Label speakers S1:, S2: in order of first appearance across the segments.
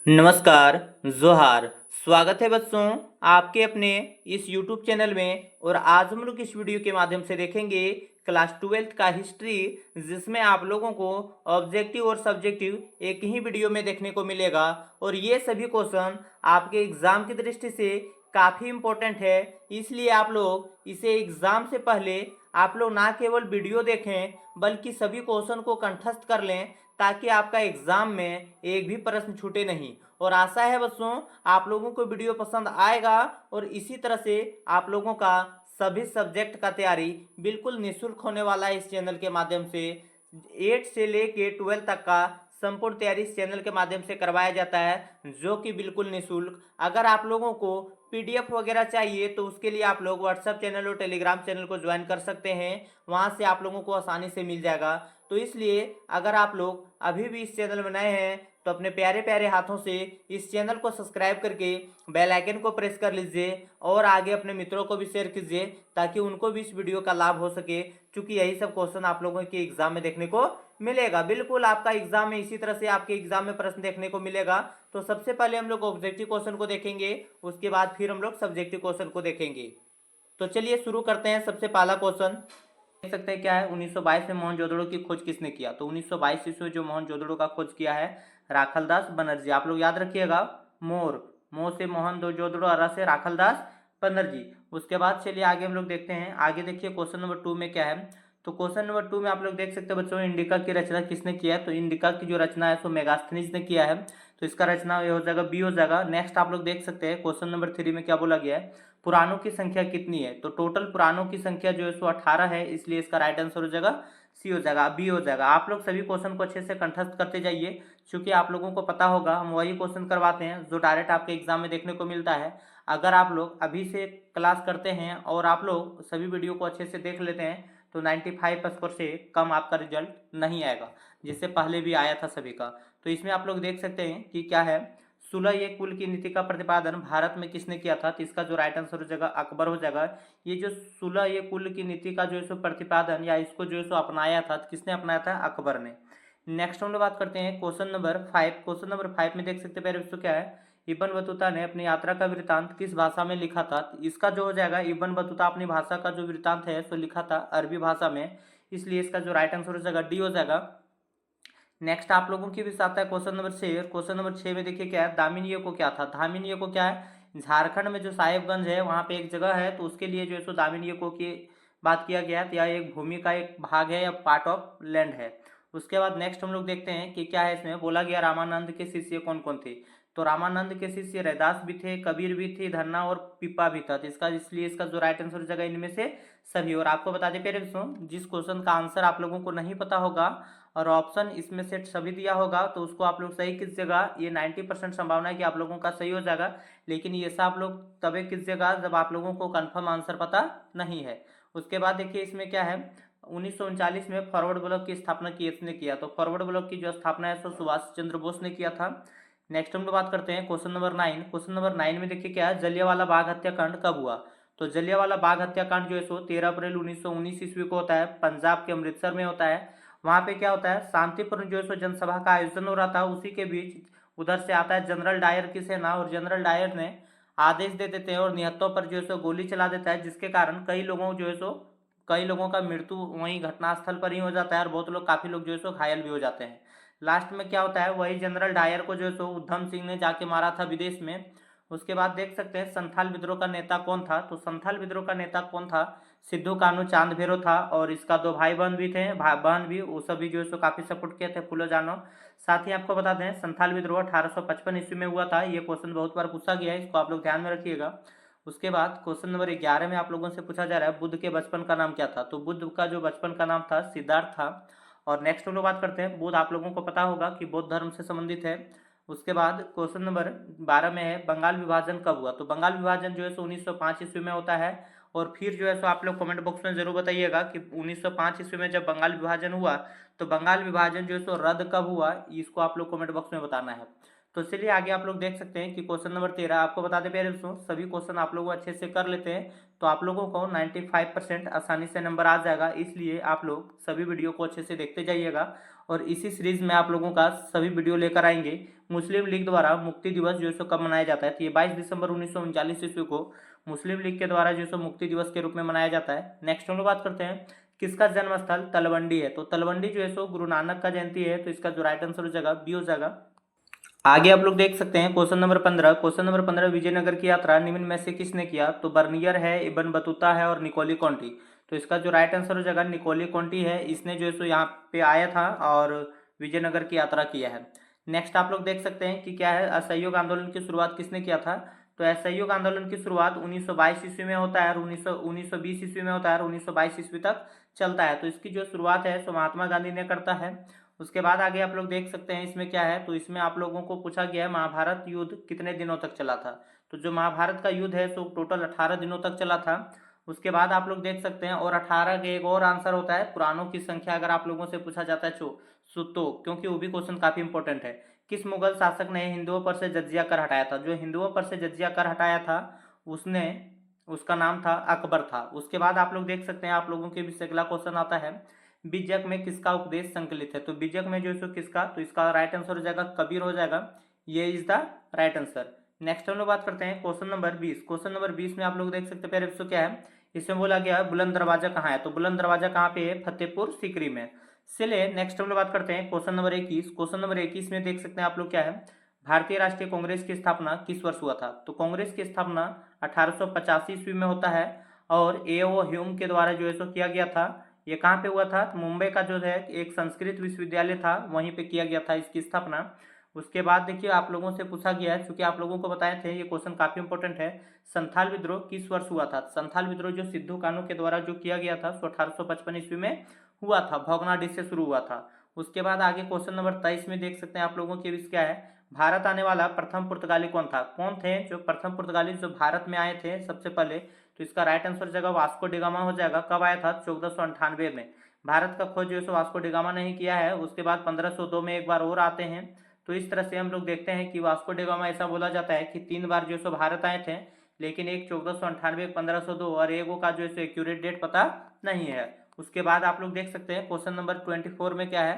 S1: नमस्कार, जोहार। स्वागत है बच्चों आपके अपने इस YouTube चैनल में। और आज हम लोग इस वीडियो के माध्यम से देखेंगे क्लास 12th का हिस्ट्री, जिसमें आप लोगों को ऑब्जेक्टिव और सब्जेक्टिव एक ही वीडियो में देखने को मिलेगा। और ये सभी क्वेश्चन आपके एग्जाम की दृष्टि से काफ़ी इम्पोर्टेंट है, इसलिए आप लोग इसे एग्जाम से पहले आप लोग ना केवल वीडियो देखें बल्कि सभी क्वेश्चन को कंठस्थ कर लें, ताकि आपका एग्जाम में एक भी प्रश्न छूटे नहीं। और आशा है बच्चों आप लोगों को वीडियो पसंद आएगा, और इसी तरह से आप लोगों का सभी सब्जेक्ट का तैयारी बिल्कुल निःशुल्क होने वाला है इस चैनल के माध्यम से। 8 से लेके 12 तक का संपूर्ण तैयारी इस चैनल के माध्यम से करवाया जाता है, जो कि बिल्कुल निःशुल्क। अगर आप लोगों को पीडीएफ वगैरह चाहिए तो उसके लिए आप लोग व्हाट्सएप चैनल और टेलीग्राम चैनल को ज्वाइन कर सकते हैं, वहां से आप लोगों को आसानी से मिल जाएगा। तो इसलिए अगर आप लोग अभी भी इस चैनल में नए हैं तो अपने प्यारे प्यारे हाथों से इस चैनल को सब्सक्राइब करके बेल आइकन को प्रेस कर लीजिए, और आगे अपने मित्रों को भी शेयर कीजिए ताकि उनको भी इस वीडियो का लाभ हो सके, क्योंकि यही सब क्वेश्चन आप लोगों के एग्जाम में देखने को मिलेगा। बिल्कुल आपका एग्जाम में इसी तरह से आपके एग्जाम में प्रश्न देखने को मिलेगा। तो सबसे पहले हम लोग ऑब्जेक्टिव क्वेश्चन को देखेंगे, उसके बाद फिर हम लोग सब्जेक्टिव क्वेश्चन को देखेंगे। तो चलिए शुरू करते हैं। सबसे पहला क्वेश्चन देख सकते हैं क्या है, 1922 में मोहनजोदड़ो की खोज किसने किया। तो 1922 ईस्वी में जो मोहनजोदड़ो का खोज किया है राखलदास बनर्जी। आप लोग याद रखिएगा, मोह से मोहनजोदड़ो, अरा से राखलदास बनर्जी। उसके बाद चलिए आगे हम लोग देखते हैं। आगे देखिए क्वेश्चन नंबर 2 में क्या है। तो क्वेश्चन नंबर 2 में आप लोग देख सकते हैं बच्चों, इंडिका की रचना किसने किया है। तो इंडिका की जो रचना है सो मेगास्थनीज ने किया है, तो इसका रचना ये हो जाएगा बी हो जाएगा। नेक्स्ट आप लोग देख सकते हैं क्वेश्चन नंबर 3 में क्या बोला गया है, पुराणों की संख्या कितनी है। तो टोटल पुराणों की संख्या जो है सो 18 है, इसलिए इसका राइट आंसर हो जाएगा सी हो जाएगा, बी हो जाएगा। आप लोग सभी क्वेश्चन को अच्छे से कंठस्थ करते जाइए, क्योंकि आप लोगों को पता होगा हम वही क्वेश्चन करवाते हैं जो डायरेक्ट आपके एग्जाम में देखने को मिलता है। अगर आप लोग अभी से क्लास करते हैं और आप लोग सभी वीडियो को अच्छे से देख लेते हैं तो 95 स्कोर से कम आपका रिजल्ट नहीं आएगा, जिससे पहले भी आया था सभी का। तो इसमें आप लोग देख सकते हैं कि क्या है, सुलह ये कुल की नीति का प्रतिपादन भारत में किसने किया था। तो इसका जो राइट आंसर हो जाएगा अकबर हो जाएगा। ये जो सुलह ये कुल की नीति का जो है सो प्रतिपादन या इसको जो है सो अपनाया था, किसने अपनाया था, अकबर ने। नेक्स्ट हम लोग बात करते हैं क्वेश्चन नंबर 5। क्वेश्चन नंबर 5 में देख सकते हैं पहले क्या है, इब्न बतूता ने अपनी यात्रा का वृत्तांत किस भाषा में लिखा था। इसका जो हो जाएगा, इब्न बतूता अपनी भाषा का जो वृत्तांत है सो लिखा था अरबी भाषा में, इसलिए इसका जो राइट आंसर हो जाएगा डी हो जाएगा। नेक्स्ट आप लोगों की भी आता है क्वेश्चन नंबर 6। क्वेश्चन नंबर 6 में देखिए क्या है, दामिनीय को क्या था। दामिनीय को क्या है, झारखंड में जो साहेबगंज है वहाँ पे एक जगह है, तो उसके लिए जो है सो दामिनीय को की बात किया गया है। तो यह एक भूमि का एक भाग है या पार्ट ऑफ लैंड है। उसके बाद नेक्स्ट हम लोग देखते हैं कि क्या है, इसमें बोला गया रामानंद के शिष्य कौन कौन थे। तो रामानंद के शिष्य रैदास भी थे, कबीर भी थे, धन्ना और पिपा भी था। तो इसका इसलिए इसका जो राइट आंसर हो जाएगा इनमें से सभी। और आपको बता दें पेरेंट्स, जिस क्वेश्चन का आंसर आप लोगों को नहीं पता होगा और ऑप्शन इसमें से सभी दिया होगा तो उसको आप लोग सही कीजिएगा। ये 90% संभावना है कि आप लोगों का सही हो जाएगा, लेकिन ये सब आप लोग तभी कीजिएगा जब आप लोगों को कंफर्म आंसर पता नहीं है। उसके बाद देखिए इसमें क्या है, 1939 में फॉरवर्ड ब्लॉक की स्थापना किसने किया। तो फॉरवर्ड ब्लॉक की जो स्थापना है तो सुभाष चंद्र बोस ने किया था। नेक्स्ट हम लोग बात करते हैं क्वेश्चन नंबर 9। क्वेश्चन नंबर 9 में देखिए क्या है, जलियांवाला बाग हत्याकांड कब हुआ। तो जलियांवाला बाग हत्याकांड जो है सो 13 अप्रैल 1919 ईस्वी को होता है, पंजाब के अमृतसर में होता है। वहां पे क्या होता है, शांतिपूर्ण जो है सो जनसभा का आयोजन हो रहा था, उसी के बीच उधर से आता है जनरल डायर की सेना, और जनरल डायर ने आदेश दे देते हैं और निहत्तों पर जो है सो गोली चला देता है, जिसके कारण कई लोगों का मृत्यु वहीं घटनास्थल पर ही हो जाता है, और बहुत लोग काफी लोग जो है सो घायल भी हो जाते हैं। लास्ट में क्या होता है, वही जनरल डायर को जो है सो उधम सिंह ने जाके मारा था विदेश में। उसके बाद देख सकते हैं संथाल विद्रोह का नेता कौन था। तो संथाल विद्रोह का नेता कौन था, सिद्धू कान्हू चांद भैरो था, और इसका दो भाई बहन भी थे, बहन भी, वो सभी जो है सो काफी सपोर्ट किए थे, फूलो जानो। साथ ही आपको बता दें संथाल विद्रोह 1855 ईस्वी में हुआ था। ये क्वेश्चन बहुत बार पूछा गया है, इसको आप लोग ध्यान में रखिएगा। उसके बाद क्वेश्चन नंबर 11 में आप लोगों से पूछा जा रहा है, बुद्ध के बचपन का नाम क्या था। तो बुद्ध का जो बचपन का नाम था सिद्धार्थ था। और नेक्स्ट हम लोग बात करते हैं, बुद्ध आप लोगों को पता होगा कि बौद्ध धर्म से संबंधित है। उसके बाद क्वेश्चन नंबर 12 में है, बंगाल विभाजन कब हुआ। तो बंगाल विभाजन जो है सो 1905 ईस्वी में होता है। और फिर जो है सो आप लोग कमेंट बॉक्स में जरूर बताइएगा कि 1905 ईस्वी में जब बंगाल विभाजन हुआ तो बंगाल विभाजन जो है सो रद्द कब हुआ, इसको आप लोग कमेंट बॉक्स में बताना है। तो चलिए आगे आप लोग देख सकते हैं कि क्वेश्चन नंबर 13 आपको बता दें पेरेंट्स, सभी क्वेश्चन आप लोग अच्छे से कर लेते हैं तो आप लोगों को 95% आसानी से नंबर आ जाएगा, इसलिए आप लोग सभी वीडियो को अच्छे से देखते जाइएगा और इसी सीरीज में आप लोगों का सभी वीडियो लेकर आएंगे। मुस्लिम लीग द्वारा मुक्ति दिवस जो है सो कब मनाया जाता है, तो ये 22 दिसंबर 1939 ईस्वी को मुस्लिम लीग के द्वारा जो है सो मुक्ति दिवस के रूप में मनाया जाता है। नेक्स्ट हम लोग बात करते हैं किसका जन्म स्थल तलवंडी है, तो तलवंडी जो है सो गुरु नानक का जयंती है, तो इसका जो राइट आंसर हो जाएगा बी हो जाएगा। आगे आप लोग देख सकते हैं question number 15। Question number 15, Vijayanagar की यात्रा निम्न में से किसने किया, तो बर्नियर है, इब्न बतूता है और निकोली कॉन्टी। तो इसका जो राइट आंसर हो जाएगा निकोली कॉन्टी है, इसने जो है सो यहाँ पे आया था और विजयनगर की यात्रा किया है। नेक्स्ट आप लोग देख सकते हैं कि क्या है, असहयोग आंदोलन की शुरुआत किसने किया था, तो असहयोग आंदोलन की शुरुआत 1922 ईस्वी में होता है और 1920 ईस्वी में होता है और 1922 ईस्वी तक चलता है। तो इसकी जो शुरुआत है सो महात्मा गांधी ने करता है। उसके बाद आगे आप लोग देख सकते हैं इसमें क्या है, तो इसमें आप लोगों को पूछा गया है महाभारत युद्ध कितने दिनों तक चला था। तो जो महाभारत का युद्ध है सो टोटल 18 दिनों तक चला था। उसके बाद आप लोग देख सकते हैं और 18 के एक और आंसर होता है पुराणों की संख्या, अगर आप लोगों से पूछा जाता है तो क्योंकि वो भी क्वेश्चन काफी इंपॉर्टेंट है। किस मुगल शासक ने हिंदुओं पर से जजिया कर हटाया था, जो हिंदुओं पर से जजिया कर हटाया था उसने उसका नाम था अकबर था। उसके बाद आप लोग देख सकते हैं आप लोगों के बीच से अगला क्वेश्चन आता है, बीजक में किसका उपदेश संकलित है, तो बीजक में जो है किसका, तो इसका राइट आंसर हो जाएगा कबीर हो जाएगा, ये is the right answer. Next हम लोग बात करते हैं क्वेश्चन नंबर 20। क्वेश्चन नंबर 20 में आप लोग देख सकते हैं प्यारे बच्चों क्या है, इसमें बोला गया है बुलंद दरवाजा कहाँ है, तो बुलंद दरवाजा कहाँ पे है, फतेहपुर सीकरी में। चलिए नेक्स्ट हम लोग बात करते हैं क्वेश्चन नंबर 21। क्वेश्चन नंबर 21 में देख सकते हैं आप लोग क्या है, भारतीय राष्ट्रीय कांग्रेस की स्थापना किस वर्ष हुआ था, तो कांग्रेस की स्थापना 1885 ईस्वी में होता है और ए.ओ. ह्यूम के द्वारा जो है सो किया गया था। ये कहाँ पे हुआ था, तो मुंबई का जो है एक संस्कृत विश्वविद्यालय था वहीं पे किया गया था इसकी स्थापना। उसके बाद देखिए आप लोगों से पूछा गया है, क्योंकि आप लोगों को बताए थे ये क्वेश्चन काफी इंपॉर्टेंट है, संथाल विद्रोह किस वर्ष हुआ था। संथाल विद्रोह जो सिद्धू कान्हू के द्वारा जो किया गया था सो 1855 ईस्वी में हुआ था, भोगनाडीह से शुरू हुआ था। उसके बाद आगे क्वेश्चन नंबर 23 में देख सकते हैं आप लोगों के बीच क्या है, भारत आने वाला प्रथम पुर्तगाली कौन था, कौन थे जो प्रथम पुर्तगाली जो भारत में आए थे सबसे पहले, तो इसका राइट आंसर हो जाएगा वास्को डिगामा हो जाएगा। कब आया था, 1498 में। भारत का खोज जो है वास्को डिगामा ने ही किया है। उसके बाद 1502 में एक बार और आते हैं। तो इस तरह से हम लोग देखते हैं कि वास्को डिगामा ऐसा बोला जाता है कि 3 बार जो है भारत आए थे, लेकिन एक 1498, 1502 और एगो का जो है एक्यूरेट डेट पता नहीं है। उसके बाद आप लोग देख सकते हैं क्वेश्चन नंबर 24 में क्या है,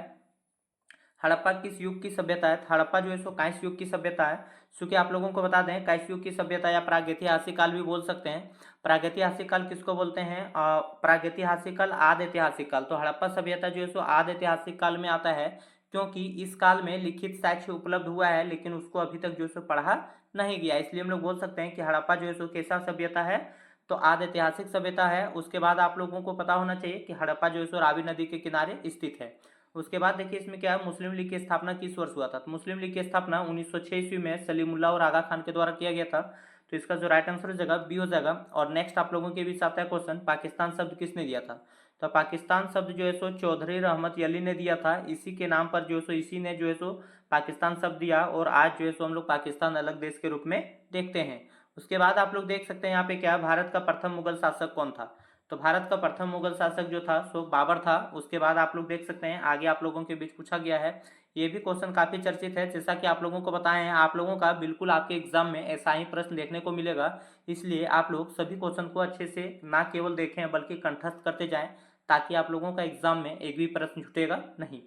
S1: हड़प्पा किस युग की सभ्यता है, हड़प्पा जो है सो कांस्य युग की सभ्यता है। क्योंकि आप लोगों को बता दें कांस्य युग की सभ्यता या प्रागैतिहासिक काल भी बोल सकते हैं। प्रागैतिहासिक काल किसको बोलते हैं, प्रागैतिहासिक काल, आद ऐतिहासिक काल। तो हड़प्पा सभ्यता जो है सो आद ऐतिहासिक काल में आता है, क्योंकि इस काल में लिखित साक्ष्य उपलब्ध हुआ है लेकिन उसको अभी तक जो है सो पढ़ा नहीं गया, इसलिए हम लोग बोल सकते हैं कि हड़प्पा जो है सो कैसा सभ्यता है, तो आद ऐतिहासिक सभ्यता है। उसके बाद आप लोगों को पता होना चाहिए कि हड़प्पा जो है सो रावी नदी के किनारे स्थित है। उसके बाद देखिए इसमें क्या है, मुस्लिम लीग की स्थापना किस वर्ष हुआ था, तो मुस्लिम लीग की स्थापना 1906 ईस्वी में सलीमुल्लाह और आगा खान के द्वारा किया गया था। तो इसका जो राइट आंसर हो जाएगा बी हो जाएगा। और नेक्स्ट आप लोगों के बीच आता है क्वेश्चन, पाकिस्तान शब्द किसने दिया था, तो पाकिस्तान शब्द जो है सो चौधरी रहमत अली ने दिया था। इसी के नाम पर जो है सो इसी ने जो है सो पाकिस्तान शब्द दिया और आज जो है सो हम लोग पाकिस्तान अलग देश के रूप में देखते हैं। उसके बाद आप लोग देख सकते हैं यहाँ पे क्या, भारत का प्रथम मुगल शासक कौन था, तो भारत का प्रथम मुगल शासक जो था सो बाबर था। उसके बाद आप लोग देख सकते हैं आगे आप लोगों के बीच पूछा गया है, ये भी क्वेश्चन काफी चर्चित है, जैसा कि आप लोगों को बताएं हैं आप लोगों का बिल्कुल आपके एग्जाम में ऐसा ही प्रश्न देखने को मिलेगा। इसलिए आप लोग सभी क्वेश्चन को अच्छे से ना केवल देखें बल्कि कंठस्थ करते जाएं, ताकि आप लोगों का एग्जाम में एक भी प्रश्न छूटेगा नहीं।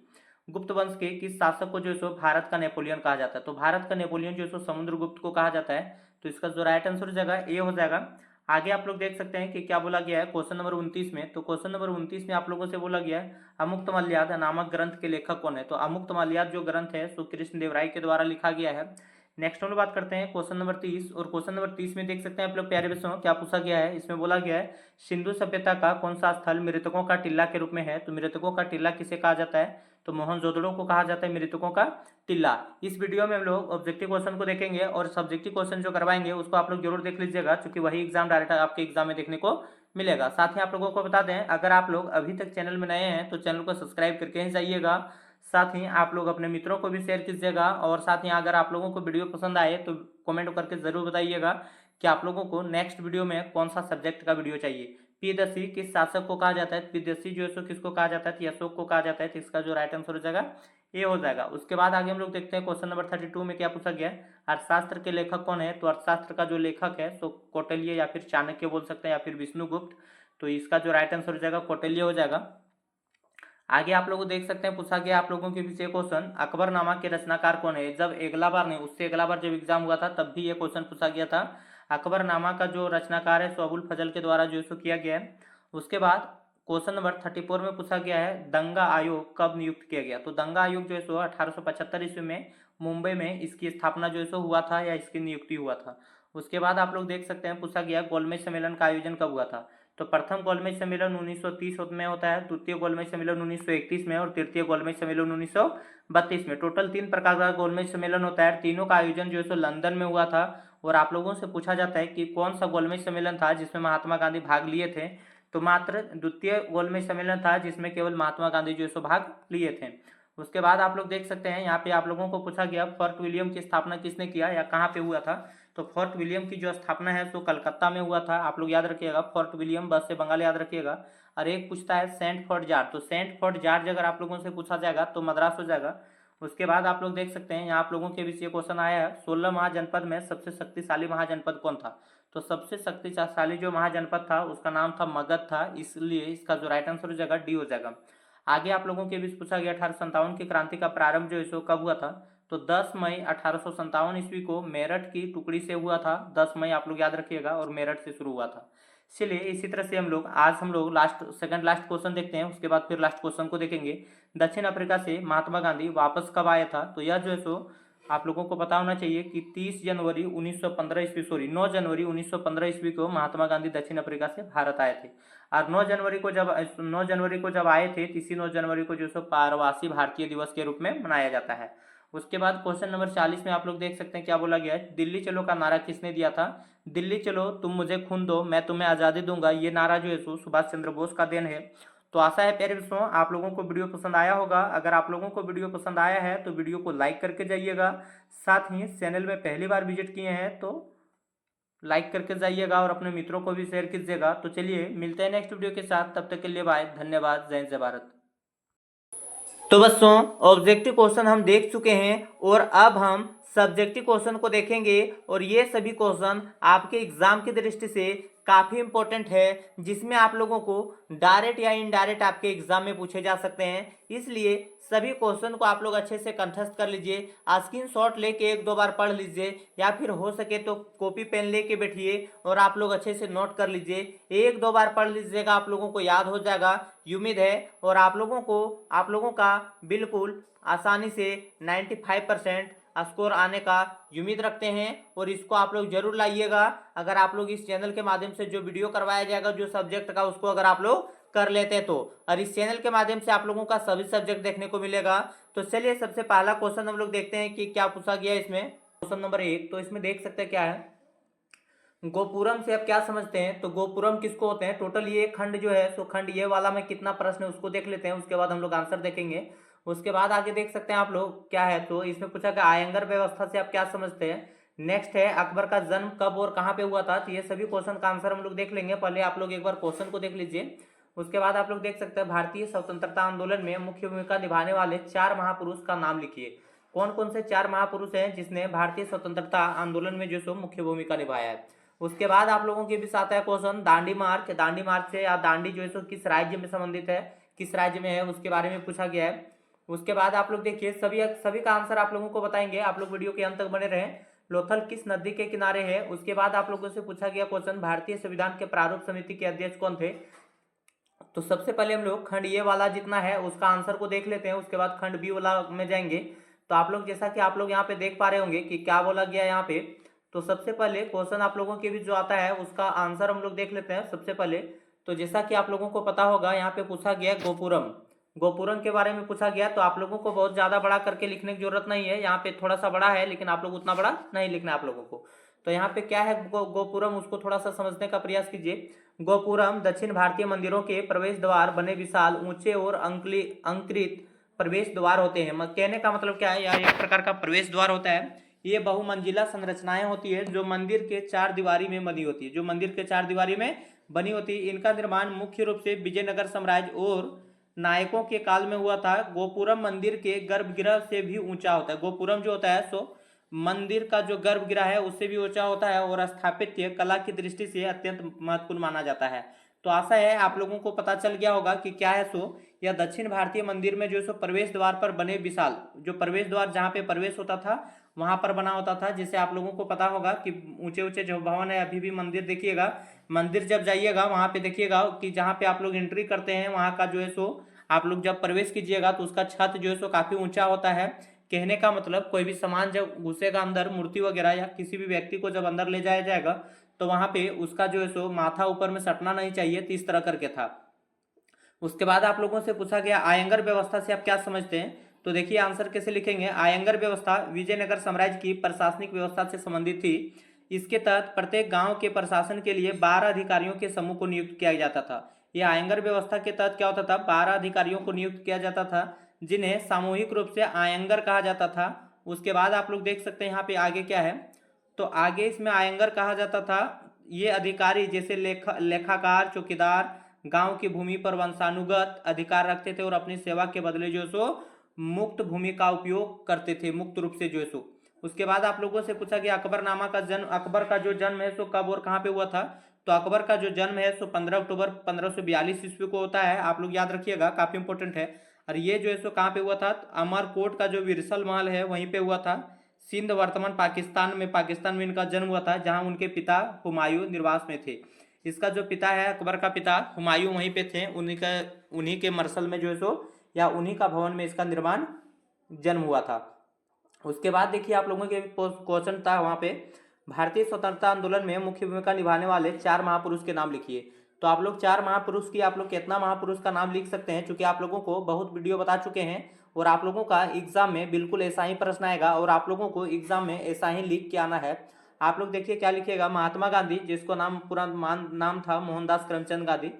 S1: गुप्त वंश के किस शासक को जो है सो भारत का नेपोलियन कहा जाता है, तो भारत का नेपोलियन जो है सो समुद्रगुप्त को कहा जाता है। तो इसका जो राइट आंसर हो जाएगा ए हो जाएगा। आगे आप लोग देख सकते हैं कि क्या बोला गया है क्वेश्चन नंबर 29 में, तो क्वेश्चन नंबर 29 में आप लोगों से बोला गया है अमुक्तमाल्याद नामक ग्रंथ के लेखक कौन है, तो अमुक्तमाल्याद जो ग्रंथ है सो कृष्णदेव राय के द्वारा लिखा गया है। नेक्स्ट हम लोग बात करते हैं क्वेश्चन नंबर 30, और क्वेश्चन नंबर 30 में देख सकते हैं आप लोग प्यारे बच्चों क्या पूछा गया है, इसमें बोला गया है सिंधु सभ्यता का कौन सा स्थल मृतकों का टिल्ला के रूप में है, तो मृतकों का टिल्ला किसे कहा जाता है, तो मोहनजोदड़ो को कहा जाता है मृतकों का टिल्ला। इस वीडियो में हम लोग ऑब्जेक्टिव क्वेश्चन को देखेंगे और सब्जेक्टिव क्वेश्चन जो करवाएंगे उसको आप लोग जरूर देख लीजिएगा, क्योंकि वही एग्जाम डायरेक्ट आपके एग्जाम में देखने को मिलेगा। साथ ही आप लोगों को बता दें अगर आप लोग अभी तक चैनल में नए हैं तो चैनल को सब्सक्राइब करके ही जाइएगा। साथ ही आप लोग अपने मित्रों को भी शेयर कीजिएगा, और साथ ही अगर आप लोगों को वीडियो पसंद आए तो कमेंट करके जरूर बताइएगा कि आप लोगों को नेक्स्ट वीडियो में कौन सा सब्जेक्ट का वीडियो चाहिए। प्रियदर्शी किस शासक को कहा जाता है, प्रियदर्शी जो है किसको कहा जाता है, अशोक को कहा जाता है। तो इसका जो राइट आंसर हो जाएगा ये हो जाएगा। उसके बाद आगे हम लोग देखते हैं क्वेश्चन नंबर 32 में क्या पूछा गया है, अर्थशास्त्र के लेखक कौन है, तो अर्थशास्त्र का जो लेखक है सो कौटिल्य या फिर चाणक्य बोल सकते हैं या फिर विष्णुगुप्त। तो इसका जो राइट आंसर हो जाएगा कौटिल्य हो जाएगा। आगे आप लोग देख सकते हैं, पूछा गया आप लोगों के पीछे क्वेश्चन, अकबरनामा के रचनाकार कौन है। जब अगला बार नहीं, उससे अगला बार जब एग्जाम हुआ था तब भी ये क्वेश्चन पूछा गया था। अकबरनामा का जो रचनाकार है सो अबुल फजल के द्वारा जो सो किया गया है। उसके बाद क्वेश्चन नंबर 34 में पूछा गया है, दंगा आयोग कब नियुक्त किया गया। तो दंगा आयोग जो है सो 1875 ईस्वी में मुंबई में इसकी स्थापना जो है सो हुआ था या इसकी नियुक्ति हुआ था। उसके बाद आप लोग देख सकते हैं, पूछा गया गोलमेज सम्मेलन का आयोजन कब हुआ था। तो प्रथम गोलमेज सम्मेलन 1930 में होता है, द्वितीय गोलमेज सम्मेलन 1931 में और तृतीय गोलमेज सम्मेलन 1932 में। टोटल 3 प्रकार का गोलमेज सम्मेलन होता है। तीनों का आयोजन जो है सो लंदन में हुआ था। और आप लोगों से पूछा जाता है कि कौन सा गोलमेज सम्मेलन था जिसमें महात्मा गांधी भाग लिए थे। तो मात्र द्वितीय गोलमेज सम्मेलन था जिसमें केवल महात्मा गांधी जो है सो भाग लिए थे। उसके बाद आप लोग देख सकते हैं, यहाँ पे आप लोगों को पूछा गया फोर्ट विलियम की स्थापना किसने किया या कहाँ पे हुआ था। तो फोर्ट विलियम की जो स्थापना है सो कलकत्ता में हुआ था। आप लोग याद रखिएगा, फोर्ट विलियम बस से बंगाल याद रखिएगा। और एक पूछता है सेंट फोर्ट जॉर्ज, तो सेंट फोर्ट जॉर्ज अगर आप लोगों से पूछा जाएगा तो मद्रास हो जाएगा। उसके बाद आप लोग देख सकते हैं, यहाँ आप लोगों के बीच ये क्वेश्चन आया है, 16 महाजनपद में सबसे शक्तिशाली महाजनपद कौन था। तो सबसे शक्तिशाली जो महाजनपद था उसका नाम था मगध था, इसलिए इसका जो राइट आंसर हो जाएगा डी हो जाएगा। आगे आप लोगों के बीच पूछा गया 1857 की क्रांति का प्रारंभ जो है सो कब हुआ था। तो 10 मई 1857 ईस्वी को मेरठ की टुकड़ी से हुआ था। 10 मई आप लोग याद रखिएगा, और मेरठ से शुरू हुआ था। चलिए इसी तरह से हम लोग लास्ट सेकंड लास्ट क्वेश्चन देखते हैं, उसके बाद फिर लास्ट क्वेश्चन को देखेंगे। दक्षिण अफ्रीका से महात्मा गांधी वापस कब आया था। तो यह जो है सो आप लोगों को पता होना चाहिए कि 30 जनवरी 1915 ईस्वी, सॉरी 9 जनवरी 1915 ईस्वी को महात्मा गांधी दक्षिण अफ्रीका से भारत आए थे। और 9 जनवरी को जब आए थे, इसी 9 जनवरी को जो सो प्रवासी भारतीय दिवस के रूप में मनाया जाता है। उसके बाद क्वेश्चन नंबर 40 में आप लोग देख सकते हैं क्या बोला गया है, दिल्ली चलो का नारा किसने दिया था। दिल्ली चलो तुम मुझे खून दो मैं तुम्हें आज़ादी दूंगा, ये नारा जो है सो सुभाष चंद्र बोस का देन है। तो आशा है प्यारे दोस्तों आप लोगों को वीडियो पसंद आया होगा। अगर आप लोगों को वीडियो पसंद आया है तो वीडियो को लाइक करके जाइएगा। साथ ही चैनल में पहली बार विजिट किए हैं तो लाइक करके जाइएगा और अपने मित्रों को भी शेयर कीजिएगा। तो चलिए मिलते हैं नेक्स्ट वीडियो के साथ, तब तक के लिए बाय, धन्यवाद, जय हिंद जय भारत। तो बच्चों ऑब्जेक्टिव क्वेश्चन हम देख चुके हैं और अब हम सब्जेक्टिव क्वेश्चन को देखेंगे। और ये सभी क्वेश्चन आपके एग्जाम की दृष्टि से काफी इंपॉर्टेंट है, जिसमें आप लोगों को डायरेक्ट या इनडायरेक्ट आपके एग्जाम में पूछे जा सकते हैं। इसलिए सभी क्वेश्चन को आप लोग अच्छे से कंठस्थ कर लीजिए, स्क्रीनशॉट लेके 1-2 बार पढ़ लीजिए, या फिर हो सके तो कॉपी पेन लेके बैठिए और आप लोग अच्छे से नोट कर लीजिए। 1-2 बार पढ़ लीजिएगा, आप लोगों को याद हो जाएगा उम्मीद है। और आप लोगों का बिल्कुल आसानी से 95% स्कोर आने का उम्मीद रखते हैं। और इसको आप लोग जरूर लाइएगा। अगर आप लोग इस चैनल के माध्यम से जो वीडियो करवाया जाएगा जो सब्जेक्ट का, उसको अगर आप लोग कर लेते हैं तो, और इस चैनल के माध्यम से आप लोगों का सभी सब्जेक्ट देखने को मिलेगा। तो चलिए सबसे पहला क्वेश्चन हम लोग देखते हैं कि क्या पूछा गया इसमें। क्वेश्चन नंबर 1, तो इसमें देख सकते हैं क्या है, गोपुरम से आप क्या समझते हैं। तो गोपुरम किसको होते हैं, टोटल ये खंड जो है सो खंड ये वाला में कितना प्रश्न है उसको देख लेते हैं, उसके बाद हम लोग आंसर देखेंगे। उसके बाद आगे देख सकते हैं आप लोग क्या है, तो इसमें पूछा गया आयंगर व्यवस्था से आप क्या समझते हैं। नेक्स्ट है अकबर का जन्म कब और कहाँ पे हुआ था। तो ये सभी क्वेश्चन का आंसर हम लोग देख लेंगे, पहले आप लोग एक बार क्वेश्चन को देख लीजिए। उसके बाद आप लोग देख सकते हैं भारतीय स्वतंत्रता आंदोलन में मुख्य भूमिका निभाने वाले 4 महापुरुष का नाम लिखिए। कौन कौन से 4 महापुरुष हैं जिसने भारतीय स्वतंत्रता आंदोलन में जो सो मुख्य भूमिका निभाया है। उसके बाद आप लोगों के बीच आता है क्वेश्चन दांडी मार्च। दांडी मार्च से या दांडी जो है सो किस राज्य में संबंधित है, किस राज्य में है, उसके बारे में पूछा गया है। उसके बाद आप लोग देखिए सभी का आंसर आप लोगों को बताएंगे, आप लोग वीडियो के अंत तक बने रहें। लोथल किस नदी के किनारे है। उसके बाद आप लोगों से पूछा गया क्वेश्चन भारतीय संविधान के प्रारूप समिति के अध्यक्ष कौन थे। तो सबसे पहले हम लोग खंड ए वाला जितना है उसका आंसर को देख लेते हैं, उसके बाद खंड बी वाला में जाएंगे। तो आप लोग जैसा कि आप लोग यहाँ पे देख पा रहे होंगे कि क्या बोला गया यहाँ पे। तो सबसे पहले क्वेश्चन आप लोगों के बीच जो आता है उसका आंसर हम लोग देख लेते हैं सबसे पहले। तो जैसा कि आप लोगों को पता होगा यहाँ पे पूछा गया गोपुरम, गोपुरम के बारे में पूछा गया। तो आप लोगों को बहुत ज्यादा बड़ा करके लिखने की जरूरत नहीं है, यहाँ पे थोड़ा सा बड़ा है लेकिन आप लोग उतना बड़ा नहीं लिखना है आप लोगों को। तो यहाँ पे क्या है गोपुरम, उसको थोड़ा सा समझने का प्रयास कीजिए। गोपुरम दक्षिण भारतीय मंदिरों के प्रवेश द्वार बने विशाल ऊंचे और अंकृत प्रवेश द्वार होते हैं। कहने का मतलब क्या है, यह एक प्रकार का प्रवेश द्वार होता है। ये बहुमंजिला संरचनाएं होती है जो मंदिर के 4 दीवारी में बनी होती है, जो मंदिर के 4 दीवारी में बनी होती है। इनका निर्माण मुख्य रूप से विजयनगर साम्राज्य और नायकों के काल में हुआ था। गोपुरम मंदिर के गर्भगृह से भी ऊंचा होता है। गोपुरम जो होता है सो मंदिर का जो गर्भगृह है उससे भी ऊंचा होता है और स्थापत्य कला की दृष्टि से अत्यंत महत्वपूर्ण माना जाता है। तो आशा है आप लोगों को पता चल गया होगा कि क्या है सो यह दक्षिण भारतीय मंदिर में जो सो प्रवेश द्वार पर बने विशाल जो प्रवेश द्वार जहाँ पे प्रवेश होता था वहां पर बना होता था। जिसे आप लोगों को पता होगा कि ऊंचे ऊंचे जो भवन है अभी भी मंदिर देखिएगा, मंदिर जब जाइएगा वहां पे देखिएगा कि जहाँ पे आप लोग एंट्री करते हैं वहां का जो है सो आप लोग जब प्रवेश कीजिएगा तो उसका छत जो है सो काफी ऊंचा होता है। कहने का मतलब कोई भी सामान जब घुसेगा अंदर, मूर्ति वगैरह या किसी भी व्यक्ति को जब अंदर ले जाया जाएगा तो वहां पे उसका जो है सो माथा ऊपर में सटना नहीं चाहिए, तो इस तरह करके था। उसके बाद आप लोगों से पूछा गया आयंगर व्यवस्था से आप क्या समझते हैं। तो देखिए आंसर कैसे लिखेंगे। आयंगर व्यवस्था विजयनगर साम्राज्य की प्रशासनिक व्यवस्था से संबंधित थी। इसके तहत प्रत्येक गांव के प्रशासन के लिए 12 अधिकारियों के समूह को नियुक्त किया जाता था। यह आयंगर व्यवस्था के तहत क्या होता था, 12 अधिकारियों को नियुक्त किया जाता था जिन्हें सामूहिक रूप से आयंगर कहा जाता था। उसके बाद आप लोग देख सकते हैं यहाँ पे आगे क्या है। तो आगे इसमें आयंगर कहा जाता था। ये अधिकारी जैसे लेखाकार, चौकीदार गांव की भूमि पर वंशानुगत अधिकार रखते थे और अपनी सेवा के बदले जो सो मुक्त भूमि का उपयोग करते थे, मुक्त रूप से जो सो। उसके बाद आप लोगों से पूछा गया अकबरनामा का जन्म, अकबर का जो जन्म है सो कब और कहाँ पे हुआ था। तो अकबर का जो जन्म है सो 15 अक्टूबर 1542 ईस्वी को होता है। आप लोग याद रखिएगा, काफी इंपॉर्टेंट है। और ये जो है सो कहाँ पे हुआ था, अमरकोट का जो विरसल महल है वहीं पे हुआ था। सिंध वर्तमान पाकिस्तान में इनका जन्म हुआ था, जहां उनके पिता हुमायूं निर्वास में थे। इसका जो पिता है, अकबर का पिता हुमायूं वहीं पे थे, उन्हीं के मरसल में जो है सो या उन्हीं का भवन में इसका निर्माण जन्म हुआ था। उसके बाद देखिए आप लोगों के क्वेश्चन था वहाँ पे, भारतीय स्वतंत्रता आंदोलन में मुख्य भूमिका निभाने वाले 4 महापुरुष के नाम लिखिए। तो आप लोग 4 महापुरुष की आप लोग कितना महापुरुष का नाम लिख सकते हैं, चूंकि आप लोगों को बहुत वीडियो बता चुके हैं और आप लोगों का एग्जाम में बिल्कुल ऐसा ही प्रश्न आएगा और आप लोगों को एग्जाम में ऐसा ही लिख के आना है। आप लोग देखिए क्या लिखिएगा। महात्मा गांधी, जिसको नाम पूरा नाम था मोहनदास करमचंद गांधी।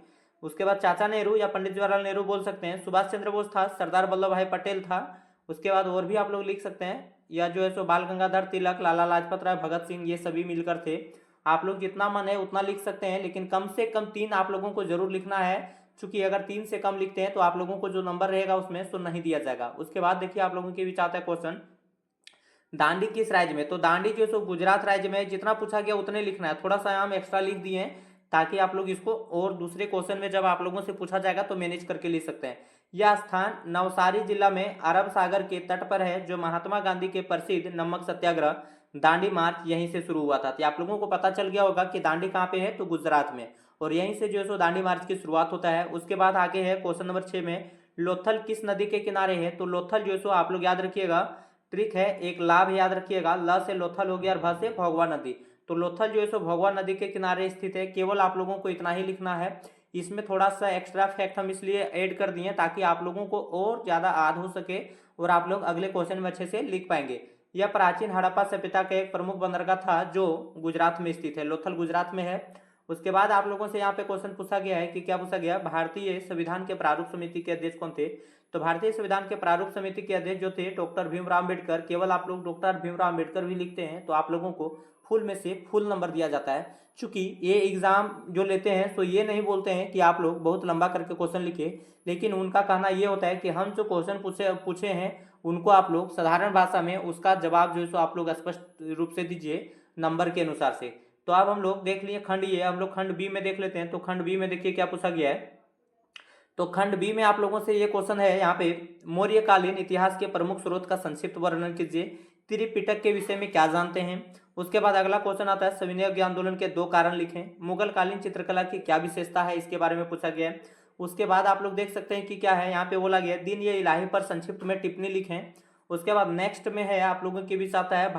S1: उसके बाद चाचा नेहरू या पंडित जवाहरलाल नेहरू बोल सकते हैं। सुभाष चंद्र बोस था, सरदार वल्लभ भाई पटेल था। उसके बाद और भी आप लोग लिख सकते हैं, या जो है सो बाल गंगाधर तिलक, लाला लाजपत राय, भगत सिंह, ये सभी मिलकर थे। आप लोग जितना मन है उतना लिख सकते हैं, लेकिन कम से कम 3 आप लोगों को जरूर लिखना है, क्योंकि अगर 3 से कम लिखते हैं तो आप लोगों को जो नंबर रहेगा उसमें सो नहीं दिया जाएगा। उसके बाद देखिए आप लोगों के बीच आता है क्वेश्चन, दांडी किस राज्य में। तो दांडी जो सो गुजरात राज्य में। जितना पूछा गया उतने लिखना है, थोड़ा सा हम एक्स्ट्रा लिख दिए हैं ताकि आप लोग इसको और दूसरे क्वेश्चन में जब आप लोगों से पूछा जाएगा तो मैनेज करके लिख सकते हैं। यह स्थान नवसारी जिला में अरब सागर के तट पर है, जो महात्मा गांधी के प्रसिद्ध नमक सत्याग्रह दांडी मार्च यहीं से शुरू हुआ था। तो आप लोगों को पता चल गया होगा कि दांडी कहाँ पे है, तो गुजरात में, और यहीं से जो है सो दांडी मार्च की शुरुआत होता है। उसके बाद आगे है क्वेश्चन नंबर 6 में, लोथल किस नदी के किनारे है। तो लोथल जो है सो आप लोग याद रखिएगा, ट्रिक है, एक लाभ याद रखिएगा, ल से लोथल हो गया और भ से भगवा नदी। तो लोथल जो है सो भगवा नदी के किनारे स्थित है। केवल आप लोगों को इतना ही लिखना है। इसमें थोड़ा सा एक्स्ट्रा फैक्ट हम इसलिए ऐड कर दिए ताकि आप लोगों को और ज़्यादा याद हो सके और आप लोग अगले क्वेश्चन में अच्छे से लिख पाएंगे। यह प्राचीन हड़प्पा सभ्यता का एक प्रमुख बंदरगाह था जो गुजरात में स्थित है। लोथल गुजरात में है। उसके बाद आप लोगों से यहाँ पे क्वेश्चन पूछा गया है कि क्या पूछा गया, भारतीय संविधान के प्रारूप समिति के अध्यक्ष कौन थे। तो भारतीय संविधान के प्रारूप समिति के अध्यक्ष जो थे डॉक्टर भीमराव अम्बेडकर। केवल आप लोग डॉक्टर भीमराव अम्बेडकर भी लिखते हैं तो आप लोगों को फुल में से फुल नंबर दिया जाता है। चूंकि ये एग्जाम जो लेते हैं तो ये नहीं बोलते हैं कि आप लोग बहुत लंबा करके क्वेश्चन लिखे, लेकिन उनका कहना ये होता है कि हम जो क्वेश्चन पूछे हैं उनको आप लोग साधारण भाषा में उसका जवाब जो है सो आप लोग स्पष्ट रूप से दीजिए नंबर के अनुसार से। तो अब हम लोग देख लिए खंड ये, हम लोग खंड बी में देख लेते हैं। तो खंड बी में देखिए क्या पूछा गया है। तो खंड बी में आप लोगों से ये क्वेश्चन है यहाँ पे, मौर्यकालीन इतिहास के प्रमुख स्रोत का संक्षिप्त वर्णन कीजिए। त्रिपिटक के विषय में क्या जानते हैं। उसके बाद अगला क्वेश्चन आता है, सविनय आंदोलन के 2 कारण लिखें। मुगल कालीन चित्रकला की क्या विशेषता है, इसके बारे में पूछा गया है। उसके बाद आप लोग देख सकते हैं कि क्या है, यहाँ पे बोला गया दिन ये इलाही पर संक्षिप्त में टिप्पणी लिखें। उसके बाद नेक्स्ट में है आप लोगों के बीच आता है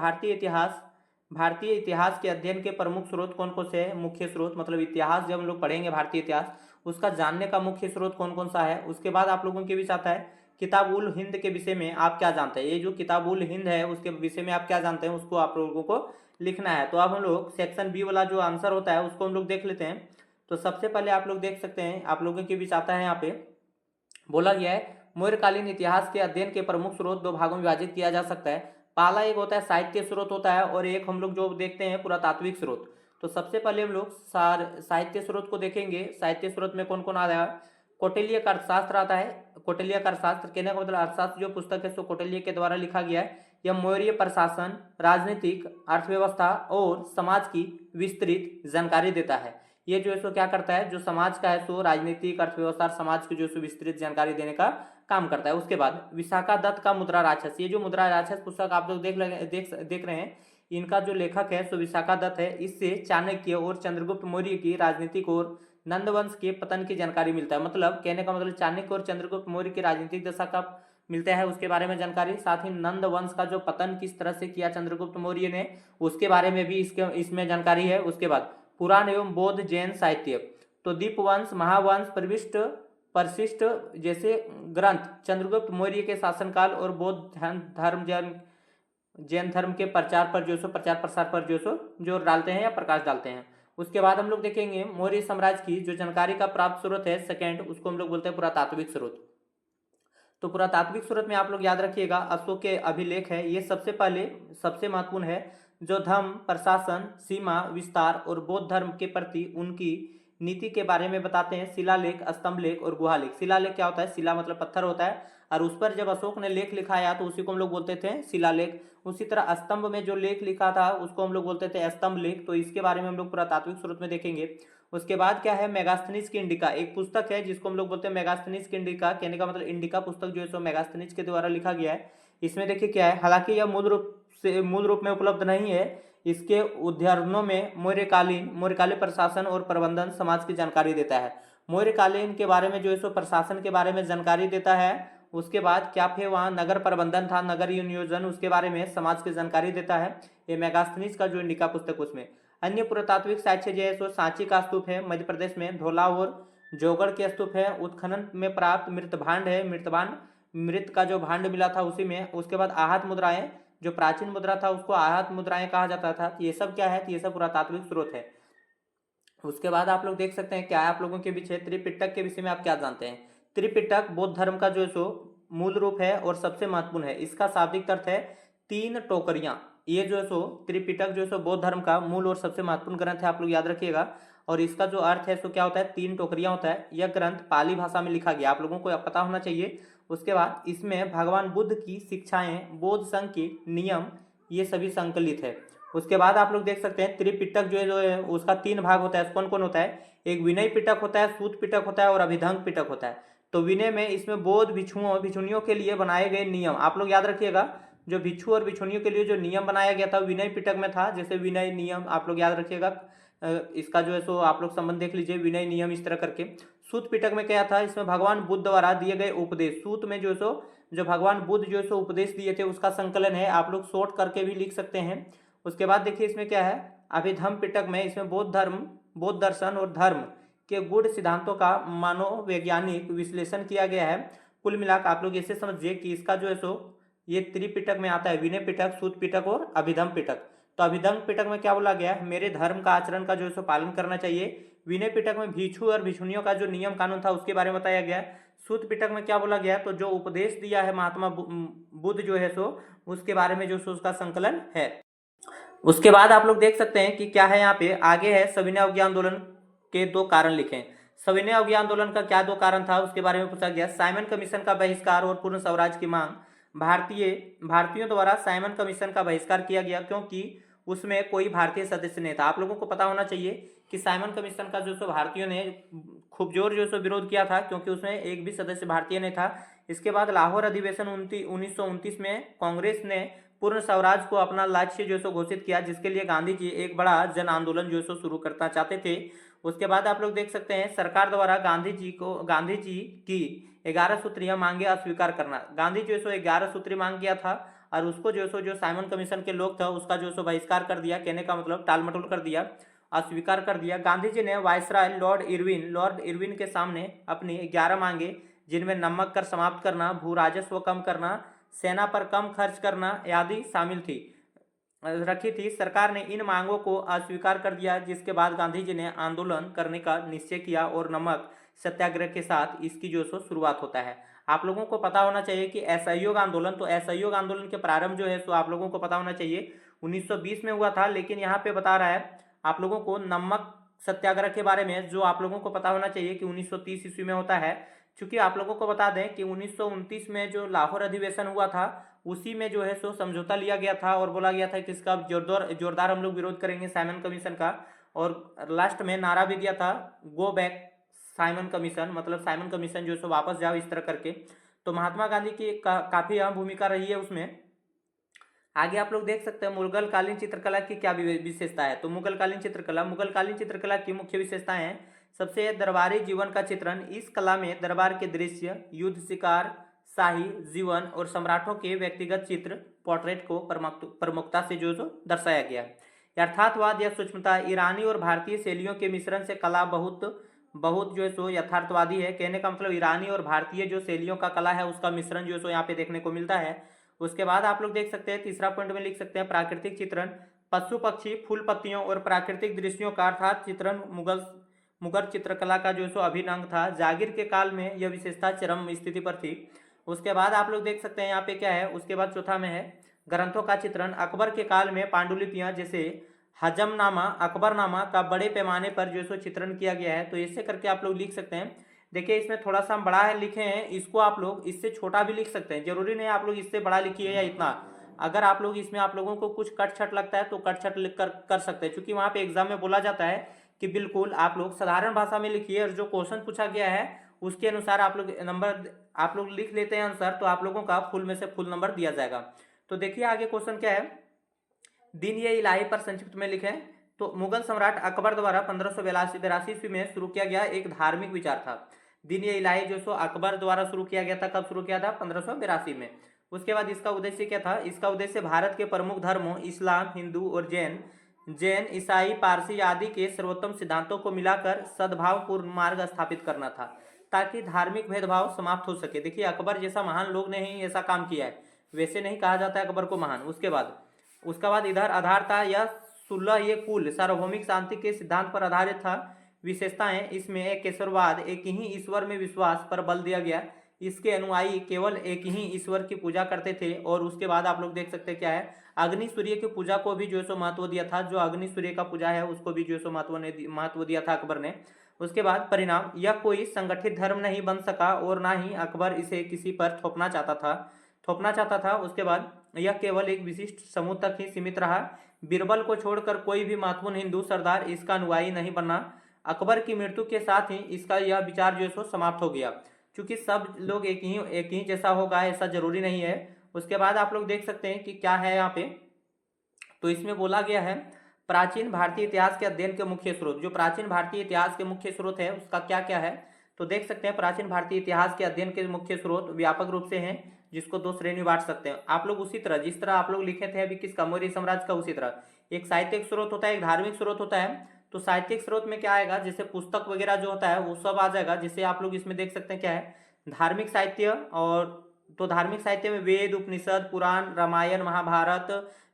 S1: भारतीय इतिहास के अध्ययन के प्रमुख स्रोत कौन कौन से हैं। मुख्य स्रोत मतलब इतिहास जब हम लोग पढ़ेंगे भारतीय इतिहास, उसका जानने का मुख्य स्रोत कौन कौन सा है। उसके बाद आप लोगों के बीच आता है किताब उल हिंद के विषय में आप क्या जानते हैं। ये जो किताब उल हिंद है उसके विषय में आप क्या जानते हैं, उसको आप लोगों को लिखना है। तो अब हम लोग सेक्शन बी वाला जो आंसर होता है उसको हम लोग देख लेते हैं। तो सबसे पहले आप लोग देख सकते हैं, आप लोगों के बीच आता है, यहाँ पे बोला गया है मौर्यकालीन इतिहास के अध्ययन के प्रमुख स्रोत 2 भागों में विभाजित किया जा सकता है। पहला एक होता है साहित्य स्रोत होता है और एक हम लोग जो देखते हैं पुरातात्विक स्रोत। तो सबसे पहले हम लोग साहित्य स्रोत को देखेंगे। साहित्य स्रोत में कौन कौन आ रहा है, कौटिल्य का अर्थशास्त्र आता है। कौटिल्य का अर्थशास्त्र कहने का मतलब अर्थशास्त्र जो पुस्तक है सो कौटिल्य के द्वारा लिखा गया है। यह मौर्य प्रशासन, राजनीतिक, अर्थव्यवस्था और समाज की विस्तृत जानकारी देता है। ये जो है सो क्या करता है, जो समाज का है सो राजनीतिक, अर्थव्यवस्था, समाज की जो सो विस्तृत जानकारी देने का काम करता है। उसके बाद विशाखा दत्त का मुद्रा राक्षस, ये जो मुद्रा राक्षस पुस्तक आप लोग देख रहे हैं, इनका जो लेखक है सो विशाखा दत्त है। इससे चाणक्य और चंद्रगुप्त मौर्य की राजनीतिक और नंदवंश के पतन की जानकारी मिलता है। मतलब कहने का मतलब चाणक्य और चंद्रगुप्त मौर्य की राजनीतिक दशा का मिलता है, उसके बारे में जानकारी। साथ ही नंद वंश का जो पतन किस तरह से किया चंद्रगुप्त मौर्य ने, उसके बारे में भी इसमें जानकारी है। उसके बाद पुराण एवं बौद्ध जैन साहित्य, तो दीपवंश, महावंश, प्रविष्ट, परिशिष्ट जैसे ग्रंथ चंद्रगुप्त मौर्य के शासनकाल और बौद्ध धर्म जैन धर्म के प्रचार पर जो सो प्रचार प्रसार पर जो सो जोर डालते हैं या प्रकाश डालते हैं। उसके बाद हम लोग देखेंगे मौर्य साम्राज्य की जो जानकारी का प्राप्त स्रोत है सेकंड, उसको हम लोग बोलते हैं पुरातात्विक स्रोत। तो पुरातात्विक स्रोत में आप लोग याद रखिएगा अशोक के अभिलेख है, ये सबसे पहले सबसे महत्वपूर्ण है, जो धर्म, प्रशासन, सीमा विस्तार और बौद्ध धर्म के प्रति उनकी नीति के बारे में बताते हैं। शिलालेख, स्तंभ लेख और गुहालेख। शिलालेख क्या होता है, शिला मतलब पत्थर होता है, और उस पर जब अशोक ने लेख लिखाया तो उसी को हम लोग बोलते थे शिलालेख। उसी तरह स्तंभ में जो लेख लिखा था उसको हम लोग बोलते थे स्तंभ लेख। तो इसके बारे में हम लोग पुरातात्विक स्रोत में देखेंगे। उसके बाद क्या है, मेगास्थनीज की इंडिका, एक पुस्तक है जिसको हम लोग बोलते हैं मेगास्थनीज की इंडिका। कहने का मतलब इंडिका पुस्तक जो है सो मेगास्थनीज के द्वारा लिखा गया है। इसमें देखिए क्या है, हालांकि यह मूल रूप में उपलब्ध नहीं है। इसके उदाहरणों में मौर्यकालीन प्रशासन और प्रबंधन समाज की जानकारी देता है। मौर्यकालीन के बारे में जो है सो प्रशासन के बारे में जानकारी देता है। उसके बाद क्या थे, वहाँ नगर प्रबंधन था, नगरीय नियोजन, उसके बारे में समाज की जानकारी देता है। ये मेगास्थनीज का जो इंडिका पुस्तक उसमें। अन्य पुरातात्विक साक्ष्य जो है सो सांची का स्तूप है मध्य प्रदेश में, धौला और जौगढ़ के स्तूप है, उत्खनन में प्राप्त मृत भांड है, मृत का जो भांड मिला था उसी में। उसके बाद आहत मुद्राएं, जो प्राचीन मुद्रा था उसको आहत मुद्राएं कहा जाता था। ये सब क्या है, ये सब पुरातात्विक स्रोत है। उसके बाद आप लोग देख सकते हैं क्या है आप लोगों के पीछे, त्रिपिटक के विषय में आप क्या जानते हैं। त्रिपिटक बौद्ध धर्म का जो है सो मूल रूप है और सबसे महत्वपूर्ण है। इसका शाब्दिक अर्थ है तीन टोकरियां। ये जो है सो त्रिपिटक जो है सो बौद्ध धर्म का मूल और सबसे महत्वपूर्ण ग्रंथ है, आप लोग याद रखिएगा। और इसका जो अर्थ है सो क्या होता है, तीन टोकरियां होता है। यह ग्रंथ पाली भाषा में लिखा गया, आप लोगों को पता होना चाहिए। उसके बाद इसमें भगवान बुद्ध की शिक्षाएं, बौद्ध संघ के नियम, ये सभी संकलित है। उसके बाद आप लोग देख सकते हैं त्रिपिटक जो है उसका तीन भाग होता है। कौन कौन होता है, एक विनय पिटक होता है, सूत पिटक होता है और अभिधंग पिटक होता है। तो विनय में इसमें बौद्ध भिक्षुओं के लिए बनाए गए नियम, आप लोग याद रखिएगा। जो भिक्षु और भिक्षुणियों के लिए जो नियम बनाया गया था विनय पिटक में था। जैसे विनय नियम आप लोग याद रखिएगा, इसका जो है सो आप लोग संबंध देख लीजिए, विनय नियम इस तरह करके। सूत पिटक में क्या था, इसमें भगवान बुद्ध द्वारा दिए गए उपदेश, सूत में जो है सो जो भगवान बुद्ध जो है सो उपदेश दिए थे उसका संकलन है, आप लोग शॉर्ट करके भी लिख सकते हैं। उसके बाद देखिए इसमें क्या है, अभिधम्म पिटक में इसमें बौद्ध धर्म, बौद्ध दर्शन और धर्म के गुण सिद्धांतों का मनोवैज्ञानिक विश्लेषण किया गया है। कुल मिलाकर आप लोग ऐसे समझिए कि इसका जो है सो ये त्रिपिटक में आता है, विनय पिटक, सूत पिटक और अभिधम्म पिटक। तो अभिधम्म पिटक में क्या बोला गया है, मेरे धर्म का आचरण का जो है सो पालन करना चाहिए। विनय पिटक में भिक्षु और भिक्षुणियों का जो नियम कानून था उसके बारे में बताया गया है। सूत पिटक में क्या बोला गया, तो जो उपदेश दिया है महात्मा बुद्ध जो है सो उसके बारे में जो सो उसका संकलन है। उसके बाद आप लोग देख सकते हैं कि क्या है, यहाँ पे आगे है सविनय अवज्ञा आंदोलन के दो कारण लिखें। सविनय अवज्ञा आंदोलन का क्या दो कारण था उसके बारे में पूछा गया। साइमन कमीशन का बहिष्कार और पूर्ण स्वराज की मांग। भारतीयों द्वारा साइमन कमीशन का बहिष्कार किया गया क्योंकि उसमें कोई भारतीय सदस्य नहीं था। आप लोगों को पता होना चाहिए कि साइमन कमीशन का जो सो भारतीयों ने खूब जोर जो सो विरोध किया था क्योंकि उसमें एक भी सदस्य भारतीय नहीं था। इसके बाद लाहौर अधिवेशन 1929 में कांग्रेस ने पूर्ण स्वराज को अपना लक्ष्य जो सो घोषित किया, जिसके लिए गांधी जी एक बड़ा जन आंदोलन जो सो शुरू करना चाहते थे। उसके बाद आप लोग देख सकते हैं सरकार द्वारा गांधी जी की 11 सूत्रीय मांगे अस्वीकार करना। गांधी जो सो 11 सूत्री मांग किया था और उसको जो सो जो साइमन कमीशन के लोग था उसका जो सो बहिष्कार कर दिया, कहने का मतलब टालमटोल कर दिया, अस्वीकार कर दिया। गांधी जी ने वायसराय लॉर्ड इरविन के सामने अपनी 11 मांगे, जिनमें नमक कर समाप्त करना, भू राजस्व कम करना, सेना पर कम खर्च करना आदि शामिल रखी थी। सरकार ने इन मांगों को अस्वीकार कर दिया, जिसके बाद गांधी जी ने आंदोलन करने का निश्चय किया और नमक सत्याग्रह के साथ इसकी जो सो शुरुआत होता है। आप लोगों को पता होना चाहिए कि असहयोग आंदोलन, तो असहयोग आंदोलन के प्रारंभ जो है सो आप लोगों को पता होना चाहिए 1920 में हुआ था, लेकिन यहाँ पे बता रहा है आप लोगों को नमक सत्याग्रह के बारे में, जो आप लोगों को पता होना चाहिए कि 1930 ईस्वी में होता है। चूंकि आप लोगों को बता दें कि 1929 में जो लाहौर अधिवेशन हुआ था उसी में जो है सो समझौता लिया गया था और बोला गया था कि इसका जोरदार हम लोग विरोध करेंगे साइमन कमीशन का। और लास्ट में नारा भी दिया था गो बैक साइमन कमीशन, मतलब साइमन कमीशन जो सो वापस जाओ, इस तरह करके। तो महात्मा गांधी की काफी अहम भूमिका रही है उसमें। आगे आप लोग देख सकते हैं मुगल कालीन चित्रकला की क्या विशेषता है। तो मुगल कालीन चित्रकला की मुख्य विशेषताएं हैं। सबसे दरबारी जीवन का चित्रण। इस कला में दरबार के दृश्य, युद्ध, शिकार, शाही जीवन और सम्राटों के व्यक्तिगत चित्र, पोर्ट्रेट को प्रमुखता से जो दर्शाया गया है। यथार्थवाद या सूक्ष्मता। ईरानी और भारतीय शैलियों के मिश्रण से कला बहुत बहुत जो है सो यथार्थवादी है। कहने का मतलब ईरानी और भारतीय जो शैलियों का कला है उसका मिश्रण जो है सो यहाँ पे देखने को मिलता है। उसके बाद आप लोग देख सकते हैं तीसरा पॉइंट में लिख सकते हैं प्राकृतिक चित्रण। पशु पक्षी, फूल पत्तियों और प्राकृतिक दृश्यों का अर्थात चित्रण मुगल चित्रकला का जो सो अभिन्न अंग था। जागीर के काल में यह विशेषता चरम स्थिति पर थी। उसके बाद आप लोग देख सकते हैं यहाँ पे क्या है। उसके बाद चौथा में है ग्रंथों का चित्रण। अकबर के काल में पांडुलिपियां जैसे हजमनामा, अकबरनामा का बड़े पैमाने पर जो सो चित्रण किया गया है। तो इससे करके आप लोग लिख सकते हैं। देखिए इसमें थोड़ा सा हम बड़ा है लिखे हैं, इसको आप लोग इससे छोटा भी लिख सकते हैं, जरूरी नहीं आप लोग इससे बड़ा लिखिए या इतना। अगर आप लोग इसमें आप लोगों को कुछ कट छट लगता है तो कट छट लिख कर सकते हैं, क्योंकि वहां पे एग्जाम में बोला जाता है कि बिल्कुल आप लोग साधारण भाषा में लिखिए और जो क्वेश्चन पूछा गया है उसके अनुसार आप लोग नंबर आप लोग लिख लेते हैं आंसर, तो आप लोगों का फुल में से फुल नंबर दिया जाएगा। तो देखिए आगे क्वेश्चन क्या है। दिन ये इलाही पर संक्षिप्त में लिखें। तो मुगल सम्राट अकबर द्वारा 1582 ईस्वी में शुरू किया गया एक धार्मिक विचार था। दिन ये इलाही जो सो अकबर द्वारा शुरू किया गया था। कब शुरू किया था? 1582 में। उसके बाद इसका उद्देश्य क्या था? इसका उद्देश्य भारत के प्रमुख धर्मों इस्लाम, हिंदू और जैन, ईसाई, पारसी आदि के सर्वोत्तम सिद्धांतों को मिलाकर सद्भावपूर्ण मार्ग स्थापित करना था, ताकि धार्मिक भेदभाव समाप्त हो सके। देखिए अकबर जैसा महान लोग ने ही ऐसा काम किया है, वैसे नहीं कहा जाता है अकबर को महान। उसके बाद इधर आधार था यह 16 ये कुल सार्वभौमिक शांति के सिद्धांत पर आधारित था। विशेषताएं इसमें एकेश्वरवाद, एक ही ईश्वर में विश्वास पर बल दिया गया। इसके अनुयायी केवल एक ही ईश्वर की पूजा करते थे। और उसके बाद आप लोग देख सकते हैं क्या है, अग्नि सूर्य की पूजा को भी जो सो महत्व दिया था। जो अग्नि सूर्य का पूजा है उसको भी जो सो महत्व दिया था अकबर ने। उसके बाद परिणाम, यह कोई संगठित धर्म नहीं बन सका और ना ही अकबर इसे किसी पर थोपना चाहता था। उसके बाद यह केवल एक विशिष्ट समूह तक ही सीमित रहा। बीरबल को छोड़कर कोई भी महत्वपूर्ण हिंदू सरदार इसका अनुयायी नहीं बना। अकबर की मृत्यु के साथ ही इसका यह विचार जो सो समाप्त हो गया, क्योंकि सब लोग एक ही जैसा होगा ऐसा जरूरी नहीं है। उसके बाद आप लोग देख सकते हैं कि क्या है यहाँ पे। तो इसमें बोला गया है प्राचीन भारतीय इतिहास के अध्ययन के मुख्य स्रोत। जो प्राचीन भारतीय इतिहास के मुख्य स्रोत है उसका क्या क्या है, तो देख सकते हैं प्राचीन भारतीय इतिहास के अध्ययन के मुख्य स्रोत व्यापक रूप से हैं, जिसको दो श्रेणी बांट सकते हैं आप लोग। उसी तरह जिस तरह आप लोग लिखे थे अभी किसका, मौर्य साम्राज्य का, उसी तरह एक साहित्यिक स्रोत होता है, एक धार्मिक स्रोत होता है। तो साहित्यिक स्रोत में क्या आएगा, जैसे पुस्तक वगैरह जो होता है वो सब आ जाएगा। जैसे आप लोग इसमें देख सकते हैं क्या है, धार्मिक साहित्य। और तो धार्मिक साहित्य में वेद, उपनिषद, पुराण, रामायण, महाभारत,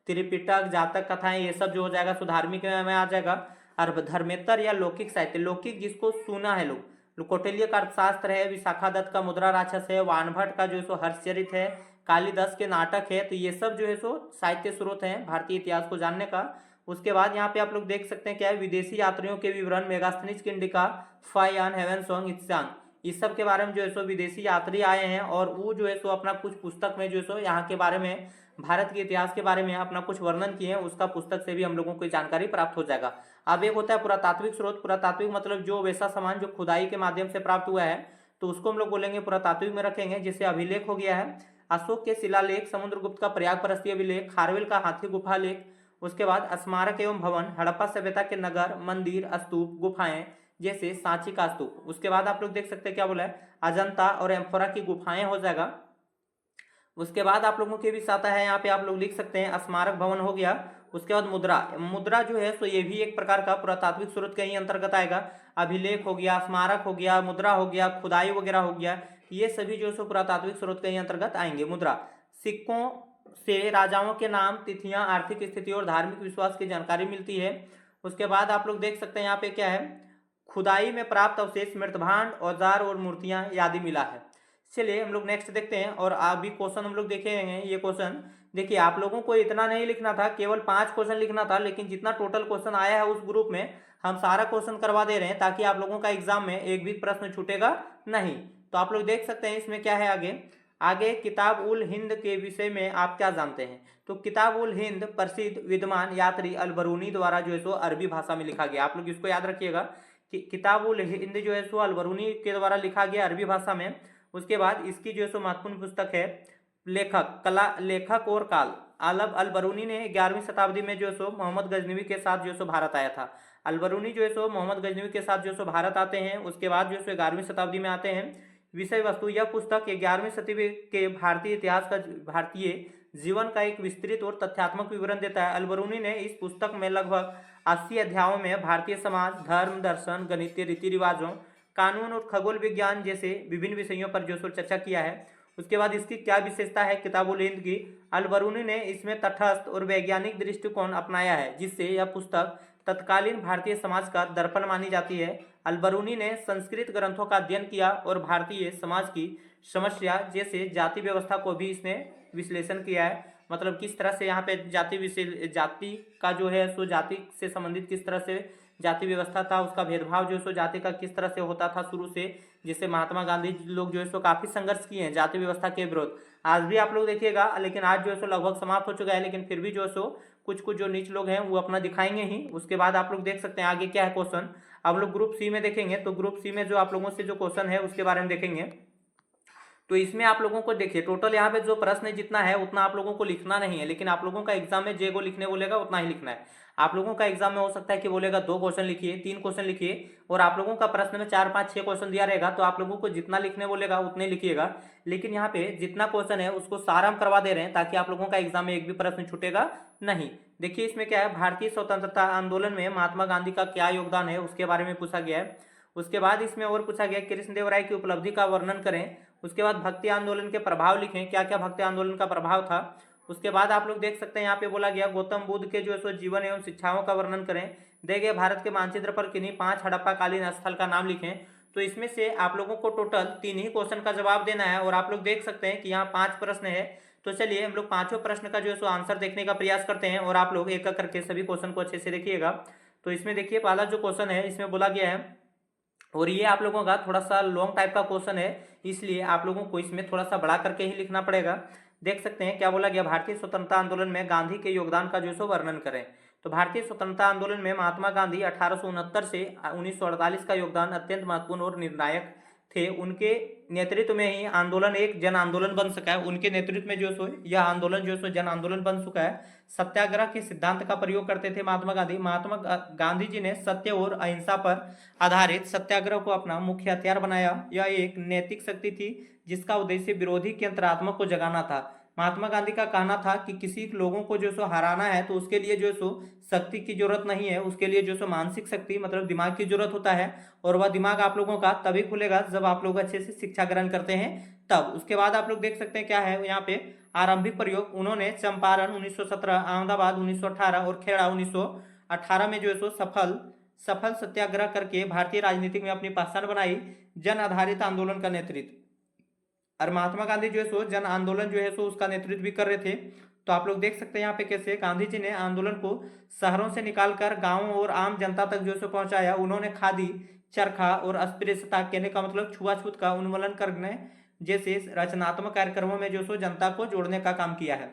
S1: त्रिपिटक, जातक कथाएं, ये सब जो हो जाएगा सो धार्मिक में आ जाएगा। और धर्मेतर या लौकिक साहित्य, लौकिक जिसको सुना है लोग, कौटिल्य का अर्थशास्त्र है, विशाखा दत्त का मुद्रा राक्षस है, वानभट्ट का जो सो हर्षचरित है, कालिदास के नाटक है। तो ये सब जो है सो साहित्य स्रोत हैं भारतीय इतिहास को जानने का। उसके बाद यहाँ पे आप लोग देख सकते हैं क्या है, विदेशी यात्रियों के विवरण, मेगास्थनीज की इंडिका, फायान, हेवन सॉन्ग, इत्सांग, इस सब के बारे में जो है सो विदेशी यात्री आए हैं और वो जो है सो अपना कुछ पुस्तक में जो है सो यहाँ के बारे में, भारत के इतिहास के बारे में अपना कुछ वर्णन किए हैं। उसका पुस्तक से भी हम लोगों को जानकारी प्राप्त हो जाएगा। अब एक होता है पुरातात्विक स्रोत। पुरातात्विक मतलब जो वैसा सामान जो खुदाई के माध्यम से प्राप्त हुआ है, तो उसको हम लोग बोलेंगे पुरातात्विक में रखेंगे। जैसे अभिलेख हो गया है, अशोक के शिलालेख, समुद्रगुप्त का प्रयाग परस्ती अभिलेख, खारवेल का हाथी गुफा लेख। उसके बाद स्मारक एवं भवन, हड़प्पा सभ्यता के नगर, मंदिर, स्तूप, गुफाएं जैसे सांची का स्तूप। उसके बाद आप लोग देख सकते हैं क्या बोला है, अजंता और एम्फोरा की गुफाएं हो जाएगा। उसके बाद आप लोगों के भी साथ है यहाँ पे आप लोग लिख सकते हैं स्मारक भवन हो गया। उसके बाद मुद्रा जो है सो ये भी एक प्रकार का पुरातात्विक स्रोत के ही अंतर्गत आएगा। अभिलेख हो गया, स्मारक हो गया, मुद्रा हो गया, खुदाई वगैरह हो गया, ये सभी जो सो पुरातात्विक स्रोत के ही अंतर्गत आएंगे। मुद्रा, सिक्कों से राजाओं के नाम, तिथियां, आर्थिक स्थिति और धार्मिक विश्वास की जानकारी मिलती है। उसके बाद आप लोग देख सकते हैं यहाँ पे क्या है, खुदाई में प्राप्त अवशेष, मृतभांड, औजार और मूर्तियां आदि मिला है। चलिए हम लोग नेक्स्ट देखते हैं। और अभी क्वेश्चन हम लोग देखेंगे। ये क्वेश्चन देखिए आप लोगों को इतना नहीं लिखना था, केवल 5 क्वेश्चन लिखना था, लेकिन जितना टोटल क्वेश्चन आया है उस ग्रुप में हम सारा क्वेश्चन करवा दे रहे हैं, ताकि आप लोगों का एग्जाम में एक भी प्रश्न छूटेगा नहीं। तो आप लोग देख सकते हैं इसमें क्या है आगे, आगे किताब उल हिंद के विषय में आप क्या जानते हैं? तो किताब उल हिंद प्रसिद्ध विद्वान यात्री अल बरूनी द्वारा जो है सो अरबी भाषा में लिखा गया। आप लोग इसको याद रखिएगा कि किताब उल हिंद जो है सो अल बरूनी के द्वारा लिखा गया अरबी भाषा में। उसके बाद इसकी जो है सो महत्वपूर्ण पुस्तक है लेखक और काल। आलब अल बरूनी ने 11वीं शताब्दी में जो है सो मोहम्मद गजनवी के साथ जो है सो भारत आया था। अल बरूनी जो है सो मोहम्मद गजनवी के साथ जो है सो भारत आते हैं। उसके बाद जो है सो 11वीं शताब्दी में आते हैं। विषय वस्तु, यह पुस्तक 11वीं सदी के भारतीय इतिहास का भारतीय जीवन का एक विस्तृत और तथ्यात्मक विवरण देता है। अल बरूनी ने इस पुस्तक में लगभग 80 अध्यायों में भारतीय समाज, धर्म, दर्शन, गणित, रीति रिवाजों, कानून और खगोल विज्ञान जैसे विभिन्न विषयों पर जो सो चर्चा किया है। उसके बाद इसकी क्या विशेषता है किताबुल हिंद की? अल बरूनी ने इसमें तटस्थ और वैज्ञानिक दृष्टिकोण अपनाया है, जिससे यह पुस्तक तत्कालीन भारतीय समाज का दर्पण मानी जाती है। अल बरूनी ने संस्कृत ग्रंथों का अध्ययन किया और भारतीय समाज की समस्या जैसे जाति व्यवस्था को भी इसने विश्लेषण किया है। मतलब किस तरह से यहाँ पे जाति का जो है सो जाति से संबंधित किस तरह से जाति व्यवस्था था, उसका भेदभाव जो है सो जाति का किस तरह से होता था शुरू से। जैसे महात्मा गांधी लोग जो है सो काफी संघर्ष किए हैं जाति व्यवस्था के विरोध। आज भी आप लोग देखिएगा, लेकिन आज जो है सो लगभग समाप्त हो चुका है, लेकिन फिर भी जो है सो कुछ कुछ जो नीच लोग हैं वो अपना दिखाएंगे ही। उसके बाद आप लोग देख सकते हैं आगे क्या है क्वेश्चन। आप लोग ग्रुप सी में देखेंगे तो ग्रुप सी में जो आप लोगों से जो क्वेश्चन है उसके बारे में देखेंगे। तो इसमें आप लोगों को देखिए टोटल यहाँ पे जो प्रश्न जितना है उतना आप लोगों को लिखना नहीं है, लेकिन आप लोगों का एग्जाम में जे को लिखने बोलेगा उतना ही लिखना है। आप लोगों का एग्जाम में हो सकता है कि बोलेगा 2 क्वेश्चन लिखिए, 3 क्वेश्चन लिखिए, और आप लोगों का प्रश्न में 4 5 6 क्वेश्चन दिया रहेगा, तो आप लोगों को जितना लिखने बोलेगा उतने लिखिएगा। लेकिन यहाँ पे जितना क्वेश्चन है उसको सारा हम करवा दे रहे हैं ताकि आप लोगों का एग्जाम में एक भी प्रश्न छूटेगा नहीं। देखिए इसमें क्या है, भारतीय स्वतंत्रता आंदोलन में महात्मा गांधी का क्या योगदान है उसके बारे में पूछा गया है। उसके बाद इसमें और पूछा गया कृष्णदेव राय की उपलब्धि का वर्णन करें। उसके बाद भक्ति आंदोलन के प्रभाव लिखें, क्या क्या भक्ति आंदोलन का प्रभाव था। उसके बाद आप लोग देख सकते हैं यहाँ पे बोला गया गौतम बुद्ध के जो है सो जीवन एवं शिक्षाओं का वर्णन करें। दे गए भारत के मानचित्र पर किन्हीं 5 हड़प्पा कालीन स्थल का नाम लिखें। तो इसमें से आप लोगों को टोटल 3 ही क्वेश्चन का जवाब देना है, और आप लोग देख सकते हैं कि यहाँ 5 प्रश्न है। तो चलिए हम लोग 5वें प्रश्न का जो है सो आंसर देखने का प्रयास करते हैं, और आप लोग एक एक करके सभी क्वेश्चन को अच्छे से देखिएगा। तो इसमें देखिए पहला जो क्वेश्चन है इसमें बोला गया है, और ये आप लोगों का थोड़ा सा लॉन्ग टाइप का क्वेश्चन है, इसलिए आप लोगों को इसमें थोड़ा सा बड़ा करके ही लिखना पड़ेगा। देख सकते हैं क्या बोला गया, भारतीय स्वतंत्रता आंदोलन में गांधी के योगदान का जो सो वर्णन करें। तो भारतीय स्वतंत्रता आंदोलन में महात्मा गांधी 1869 से 1948 का योगदान अत्यंत महत्वपूर्ण और निर्णायक थे। उनके नेतृत्व में ही आंदोलन एक जन आंदोलन बन सका है। उनके नेतृत्व में जो सो यह आंदोलन जो सो जन आंदोलन बन चुका है। सत्याग्रह के सिद्धांत का प्रयोग करते थे महात्मा गांधी। महात्मा गांधी जी ने सत्य और अहिंसा पर आधारित सत्याग्रह को अपना मुख्य हथियार बनाया। यह एक नैतिक शक्ति थी जिसका उद्देश्य विरोधी के अंतरात्मा को जगाना था। महात्मा गांधी का कहना था कि किसी लोगों को जो सो हराना है तो उसके लिए जो सो शक्ति की जरूरत नहीं है, उसके लिए जो सो मानसिक शक्ति मतलब दिमाग की जरूरत होता है, और वह दिमाग आप लोगों का तभी खुलेगा जब आप लोग अच्छे से शिक्षा ग्रहण करते हैं तब। उसके बाद आप लोग देख सकते हैं क्या है यहाँ पे आरंभिक प्रयोग। उन्होंने चंपारण 1917, अहमदाबाद 1918 और खेड़ा 1918 में जो है सो सफल सत्याग्रह करके भारतीय राजनीति में अपनी पहचान बनाई। जन आधारित आंदोलन का नेतृत्व, और महात्मा गांधी जो है सो जन आंदोलन जो है सो उसका नेतृत्व भी कर रहे थे। तो आप लोग देख सकते हैं यहाँ पे कैसे गांधी जी ने आंदोलन को शहरों से निकालकर गांवों और आम जनता तक जो है सो पहुंचाया। उन्होंने खादी, चरखा और अस्पृश्यता, कहने का मतलब छुआछूत का उन्मूलन करने जैसे रचनात्मक कार्यक्रमों में जो सो जनता को जोड़ने का काम किया है।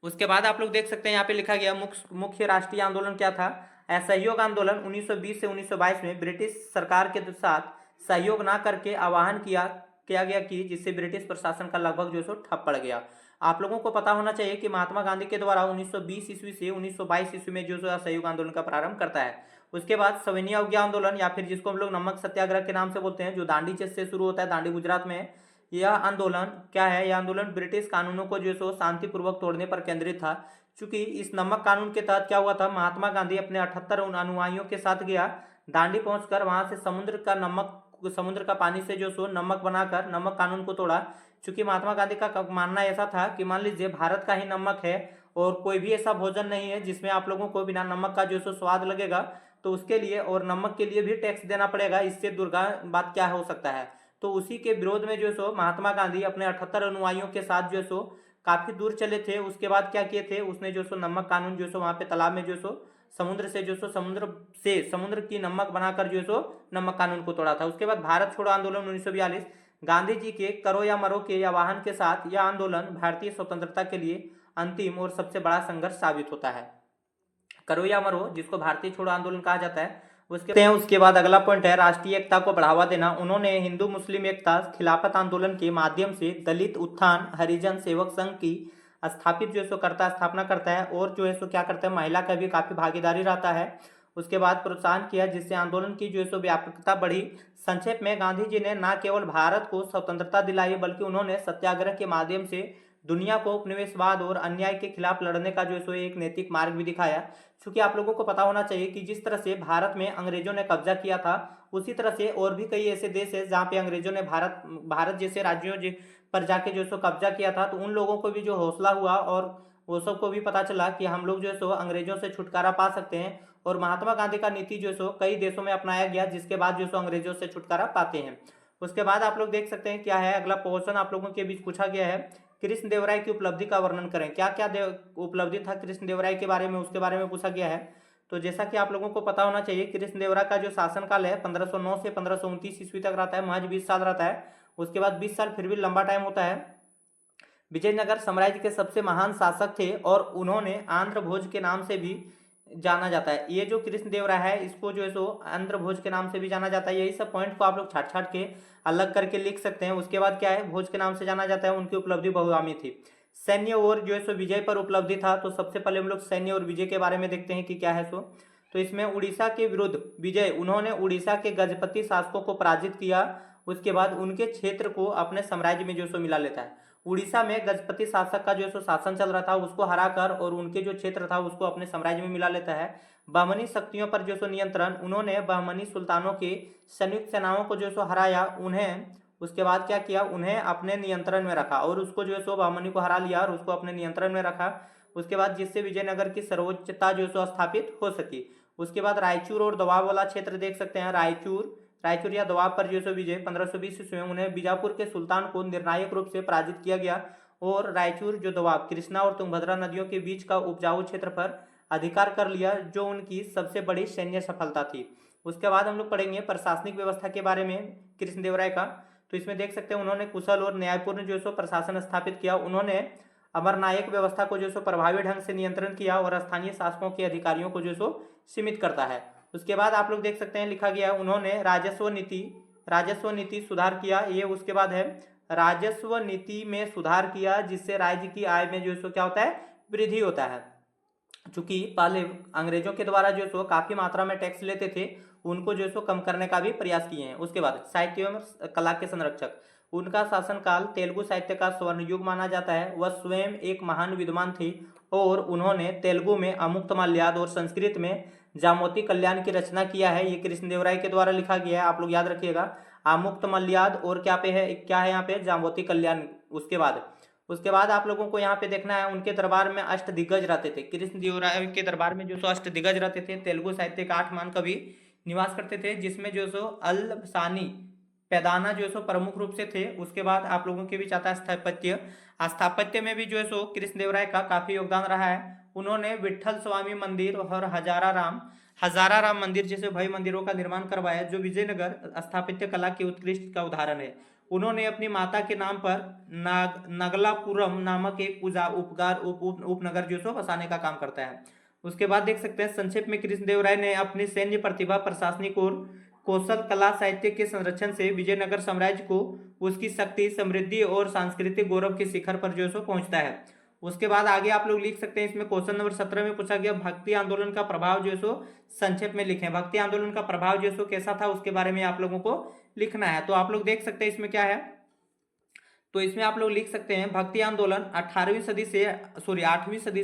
S1: उसके बाद आप लोग देख सकते हैं यहाँ पे लिखा गया मुख्य राष्ट्रीय आंदोलन क्या था। असहयोग आंदोलन 1920 से 1922 में ब्रिटिश सरकार के साथ सहयोग ना करके आह्वान किया गया कि जिससे ब्रिटिश प्रशासन का लगभग जो सो ठप पड़ गया। आप लोगों को पता होना चाहिए कि महात्मा गांधी के द्वारा 1920 ईस्वी से 1922 ईस्वी में जो सो असहयोग आंदोलन का प्रारंभ करता है। उसके बाद सविनय अवज्ञा आंदोलन, या फिर जिसको हम लोग नमक सत्याग्रह के नाम से बोलते हैं, जो दांडी चेस से शुरू होता है, दांडी गुजरात में। यह आंदोलन क्या है, यह आंदोलन ब्रिटिश कानूनों को जो सो शांतिपूर्वक तोड़ने पर केंद्रित था। चूंकि इस नमक कानून के तहत क्या हुआ था, महात्मा गांधी अपने 78 अनुयायियों के साथ गया, दांडी पहुंचकर वहां से समुद्र का पानी से जो सो नमक बनाकर नमक कानून को तोड़ा। चूंकि महात्मा गांधी का मानना ऐसा था कि मान लीजिए भारत का ही नमक है और कोई भी ऐसा भोजन नहीं है जिसमें आप लोगों को बिना नमक का जो सो स्वाद लगेगा, तो उसके लिए और नमक के लिए भी टैक्स देना पड़ेगा, इससे दुर्गा बात क्या हो सकता है। तो उसी के विरोध में जो सो महात्मा गांधी अपने 78 अनुयायियों के साथ जो सो काफी दूर चले थे। उसके बाद क्या किए थे, उसने जो सो नमक कानून जो सो वहां पे तालाब में जो सो समुद्र की नमक बनाकर जो सो नमक कानून को तोड़ा था। उसके बाद भारत छोड़ो आंदोलन 1942, गांधी जी के करो या मरो के आह्वान के साथ यह आंदोलन भारतीय स्वतंत्रता के लिए अंतिम और सबसे बड़ा संघर्ष साबित होता है। करो या मरो, जिसको भारतीय छोड़ो आंदोलन कहा जाता है, उसके बाद अगला पॉइंट है राष्ट्रीय एकता को बढ़ावा देना। उन्होंने हिंदू मुस्लिम एकता खिलाफत आंदोलन के माध्यम से दलित उत्थान हरिजन सेवक संघ की स्थापित जो है सो स्थापना करता है, और जो है सो क्या करता है, महिला का भी काफी भागीदारी रहता है। उसके बाद प्रोत्साहन किया, जिससे आंदोलन की जो है सो व्यापकता बढ़ी। संक्षेप में गांधी जी ने न केवल भारत को स्वतंत्रता दिलाई, बल्कि उन्होंने सत्याग्रह के माध्यम से दुनिया को उपनिवेशवाद और अन्याय के खिलाफ लड़ने का जो है सो एक नैतिक मार्ग भी दिखाया। क्योंकि आप लोगों को पता होना चाहिए कि जिस तरह से भारत में अंग्रेजों ने कब्जा किया था, उसी तरह से और भी कई ऐसे देश है जहाँ पे अंग्रेजों ने भारत जैसे राज्यों पर जाके जो सो कब्जा किया था। तो उन लोगों को भी जो हौसला हुआ और वो सबको भी पता चला कि हम लोग जो है सो अंग्रेजों से छुटकारा पा सकते हैं, और महात्मा गांधी का नीति जो है सो कई देशों में अपनाया गया, जिसके बाद जो सो अंग्रेजों से छुटकारा पाते हैं। उसके बाद आप लोग देख सकते हैं क्या है, अगला क्वेश्चन आप लोगों के बीच पूछा गया है, कृष्णदेवराय की उपलब्धि का वर्णन करें। क्या क्या उपलब्धि था कृष्णदेवराय के बारे में, उसके बारे में पूछा गया है। तो जैसा कि आप लोगों को पता होना चाहिए, कृष्णदेवराय का जो शासनकाल है 1509 से 1529 ईस्वी तक रहता है, महज 20 साल रहता है। उसके बाद 20 साल फिर भी लंबा टाइम होता है। विजयनगर साम्राज्य के सबसे महान शासक थे, और उन्होंने आंध्र भोज के नाम से भी जाना जाता है। ये जो कृष्णदेवराय है, इसको जो है सो आंध्र भोज के नाम से भी जाना जाता है। यही सब पॉइंट को आप लोग छाट छाट के अलग करके लिख सकते हैं। उसके बाद क्या है, भोज के नाम से जाना जाता है, उनकी उपलब्धि बहुआयामी थी। सैन्य और जो है सो विजय पर उपलब्धि था। तो सबसे पहले हम लोग सैन्य और विजय के बारे में देखते हैं कि क्या है सो। तो इसमें उड़ीसा के विरुद्ध विजय, उन्होंने उड़ीसा के गजपति शासकों को पराजित किया। उसके बाद उनके क्षेत्र को अपने साम्राज्य में जो सो मिला लेता है। उड़ीसा में गजपति शासक का जो सो शासन चल रहा था, उसको हराकर और उनके जो क्षेत्र था उसको अपने साम्राज्य में मिला लेता है। बहमनी शक्तियों पर जो सो नियंत्रण, उन्होंने बहमनी सुल्तानों के संयुक्त सेनाओं को जो सो हराया। उन्हें उसके बाद क्या किया, उन्हें अपने नियंत्रण में रखा, और उसको जो है सो बहमनी को हरा लिया और उसको अपने नियंत्रण में रखा। उसके बाद जिससे विजयनगर की सर्वोच्चता जो सो स्थापित हो सकी। उसके बाद रायचूर और दोवाब वाला क्षेत्र देख सकते हैं। रायचूर या दोवाब पर जो सो विजय 1520 ईस्वी में उन्हें बीजापुर के सुल्तान को निर्णायक रूप से पराजित किया गया, और रायचूर जो दोवाब कृष्णा और तुंगभद्रा नदियों के बीच का उपजाऊ क्षेत्र पर अधिकार कर लिया, जो उनकी सबसे बड़ी सैन्य सफलता थी। उसके बाद हम लोग पढ़ेंगे प्रशासनिक व्यवस्था के बारे में कृष्णदेवराय का। तो इसमें देख सकते हैं उन्होंने कुशल और न्यायपूर्ण जो सो प्रशासन स्थापित किया। उन्होंने अमरनायक व्यवस्था को जो सो प्रभावी ढंग से नियंत्रण किया, और स्थानीय शासकों के अधिकारियों को जो सो सीमित करता है। उसके बाद आप लोग देख सकते हैं लिखा गया, उन्होंने राजस्व नीति सुधार किया। ये उसके बाद है, राजस्व नीति में सुधार किया, जिससे राज्य की आय में जो सो क्या होता है, वृद्धि होता है। चूंकि पहले अंग्रेजों के द्वारा जो सो काफी मात्रा में टैक्स लेते थे, उनको जो सो कम करने का भी प्रयास किए हैं। उसके बाद साहित्य एवं कला के संरक्षक, उनका शासनकाल तेलुगु साहित्य का स्वर्ण युग माना जाता है। वह स्वयं एक महान विद्वान थे, और उन्होंने तेलुगु में अमुक्तमाल्याद और संस्कृत में जामोती कल्याण की रचना किया है। ये कृष्णदेवराय के द्वारा लिखा गया है, आप लोग याद रखिएगा। अमुक्तमाल्याद और क्या है यहाँ पे, जामोती कल्याण। उसके बाद आप लोगों को यहाँ पे देखना है, उनके दरबार में अष्टदिग्गज रहते थे। कृष्णदेवराय के दरबार में जो सो अष्टदिग्गज रहते थे, तेलुगु साहित्य का 8 महान कवि निवास करते थे, जिसमें जो सो अल्लसानी पैदाना जो सो प्रमुख रूप से थे। उसके बाद आप लोगों के बीच आता है स्थापत्य में भी जो है सो कृष्णदेवराय का काफी योगदान रहा है। उन्होंने विठल स्वामी मंदिर और हजारा राम मंदिर जैसे भव्य मंदिरों का निर्माण करवाया, जो विजयनगर स्थापत्य कला के उत्कृष्ट का उदाहरण है। उन्होंने अपनी माता के नाम पर नगलापुरम नामक एक उपनगर जो सो बसाने का काम करता है। उसके बाद देख सकते हैं संक्षेप में, कृष्णदेवराय ने अपनी सैन्य प्रतिभा, प्रशासनिक और कौशल, कला, साहित्य के संरक्षण से विजयनगर साम्राज्य को उसकी शक्ति, समृद्धि और सांस्कृतिक गौरव के शिखर पर जो सो पहुंचता है। उसके बाद आगे आप लोग लिख सकते हैं, इसमें क्वेश्चन नंबर 17 में पूछा गया, भक्ति आंदोलन का प्रभाव जो सो संक्षेप में लिखें। भक्ति आंदोलन का प्रभाव जो सो कैसा था, उसके बारे में आप लोगों को लिखना है। तो आप लोग देख सकते हैं इसमें क्या है, तो इसमें आप लोग लिख सकते हैं, भक्ति आंदोलन 8वीं सदी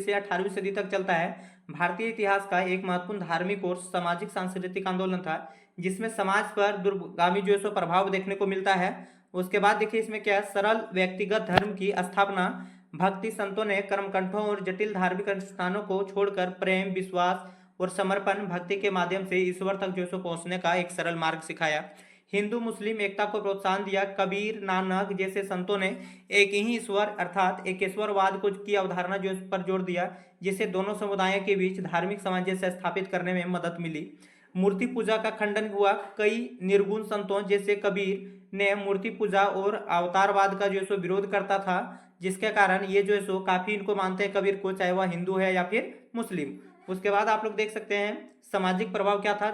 S1: से 18वीं सदी तक चलता है। भारतीय इतिहास का एक महत्वपूर्ण धार्मिक और सामाजिक सांस्कृतिक आंदोलन था, जिसमें समाज पर दूरगामी जो सो प्रभाव देखने को मिलता है। उसके बाद देखिए इसमें क्या है, सरल व्यक्तिगत धर्म की स्थापना। भक्ति संतों ने कर्मकंठों और जटिल धार्मिक अनुष्ठानों को छोड़कर प्रेम, विश्वास और समर्पण भक्ति के माध्यम से ईश्वर तक जो सो पहुंचने का एक सरल मार्ग सिखाया। हिंदू मुस्लिम एकता को प्रोत्साहन दिया। कबीर, नानक जैसे संतों ने एक ही ईश्वर अर्थात एकेश्वरवाद को की अवधारणा पर जोर दिया, जिससे दोनों समुदायों के बीच धार्मिक सामंजस्य स्थापित करने में मदद मिली। मूर्ति पूजा का खंडन हुआ। कई निर्गुण संतों जैसे कबीर ने मूर्ति पूजा और अवतारवाद का जो सो विरोध करता था, जिसके कारण ये जो है सो काफी इनको मानते हैं कबीर को, चाहे वह हिंदू है या फिर मुस्लिम। उसके बाद आप लोग देख सकते हैं सामाजिक प्रभाव क्या था,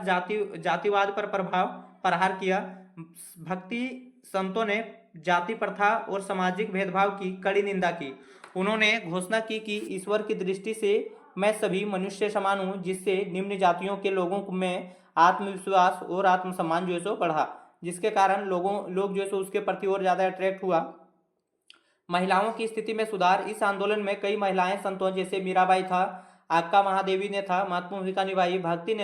S1: जातिवाद पर प्रहार किया। भक्ति संतों ने जाति प्रथा और सामाजिक भेदभाव की कड़ी निंदा की। उन्होंने घोषणा की कि ईश्वर की दृष्टि से मैं सभी मनुष्य समान हूँ, जिससे निम्न जातियों के लोगों में आत्मविश्वास और आत्मसम्मान जो है सो बढ़ा, जिसके कारण लोग जो है सो उसके प्रति और ज़्यादा अट्रैक्ट हुआ। महिलाओं की स्थिति में सुधार। इस आंदोलन में कई महिलाएं संतों जैसे मीराबाई था, आक्का महादेवी ने था महत्वपूर्ण भूमिका निभाई। भक्ति